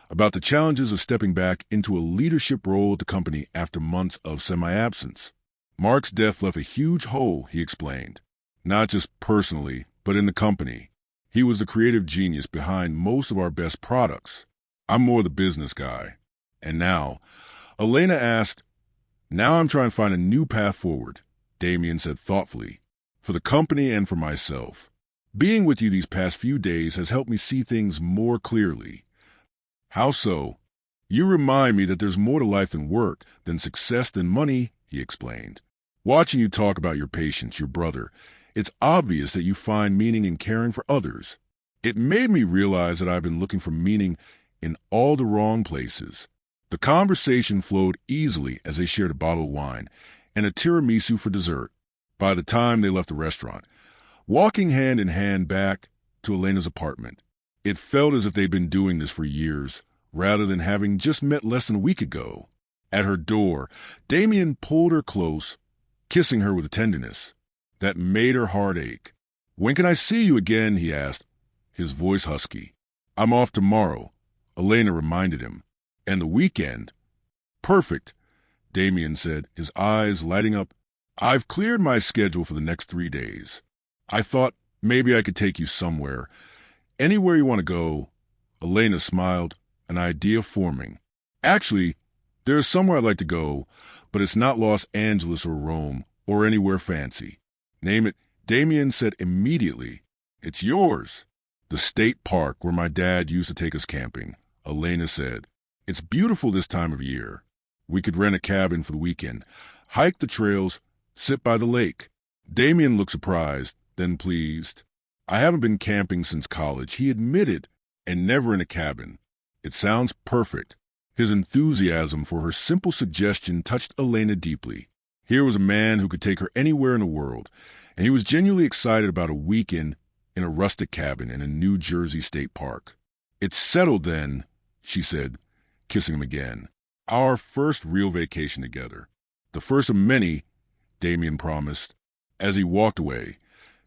about the challenges of stepping back into a leadership role at the company after months of semi-absence. "Mark's death left a huge hole," he explained, "not just personally, but in the company. He was the creative genius behind most of our best products. I'm more the business guy." "And now," Elena asked, "Now I'm trying to find a new path forward," Damien said thoughtfully, "for the company and for myself. Being with you these past few days has helped me see things more clearly." "How so?" "You remind me that there's more to life than work, than success, than money," he explained. "Watching you talk about your patients, your brother, it's obvious that you find meaning in caring for others. It made me realize that I've been looking for meaning in all the wrong places." The conversation flowed easily as they shared a bottle of wine and a tiramisu for dessert. By the time they left the restaurant, walking hand in hand back to Elena's apartment, it felt as if they'd been doing this for years, rather than having just met less than a week ago. At her door, Damien pulled her close, kissing her with a tenderness that made her heart ache. "When can I see you again?" he asked, his voice husky. "I'm off tomorrow," Elena reminded him. "And the weekend?" "Perfect," Damien said, his eyes lighting up. "I've cleared my schedule for the next 3 days. I thought maybe I could take you somewhere. Anywhere you want to go." Elena smiled, an idea forming. "Actually, there's somewhere I'd like to go, but it's not Los Angeles or Rome or anywhere fancy." "Name it," Damien said immediately. "It's yours." "The state park where my dad used to take us camping," Elena said. "It's beautiful this time of year. We could rent a cabin for the weekend, hike the trails, sit by the lake." Damien looked surprised, then pleased. "I haven't been camping since college," he admitted, "and never in a cabin." "It sounds perfect." His enthusiasm for her simple suggestion touched Elena deeply. Here was a man who could take her anywhere in the world, and he was genuinely excited about a weekend in a rustic cabin in a New Jersey state park. "It's settled then," she said, kissing him again. "Our first real vacation together." "The first of many," Damien promised, as he walked away,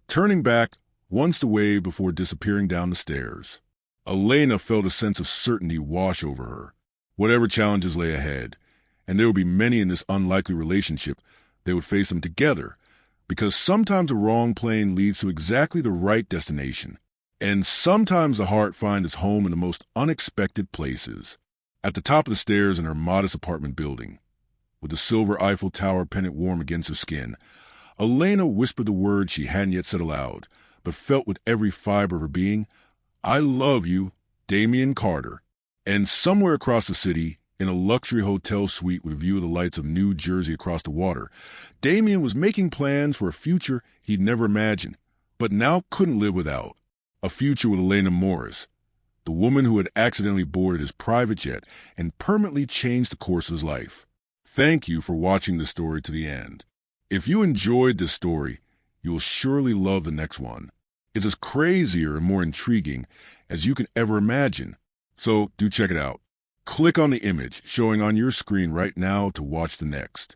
turning back once to wave before disappearing down the stairs. Elena felt a sense of certainty wash over her. Whatever challenges lay ahead, and there would be many in this unlikely relationship, they would face them together, because sometimes a wrong plane leads to exactly the right destination, and sometimes the heart finds its home in the most unexpected places. At the top of the stairs in her modest apartment building, with the silver Eiffel Tower pendant warm against her skin, Elena whispered the words she hadn't yet said aloud, but felt with every fiber of her being. "I love you, Damien Carter." And somewhere across the city, in a luxury hotel suite with a view of the lights of New Jersey across the water, Damien was making plans for a future he'd never imagined, but now couldn't live without. A future with Elena Morris, the woman who had accidentally boarded his private jet and permanently changed the course of his life. Thank you for watching this story to the end. If you enjoyed this story, you will surely love the next one. It's as crazier and more intriguing as you can ever imagine. So do check it out. Click on the image showing on your screen right now to watch the next.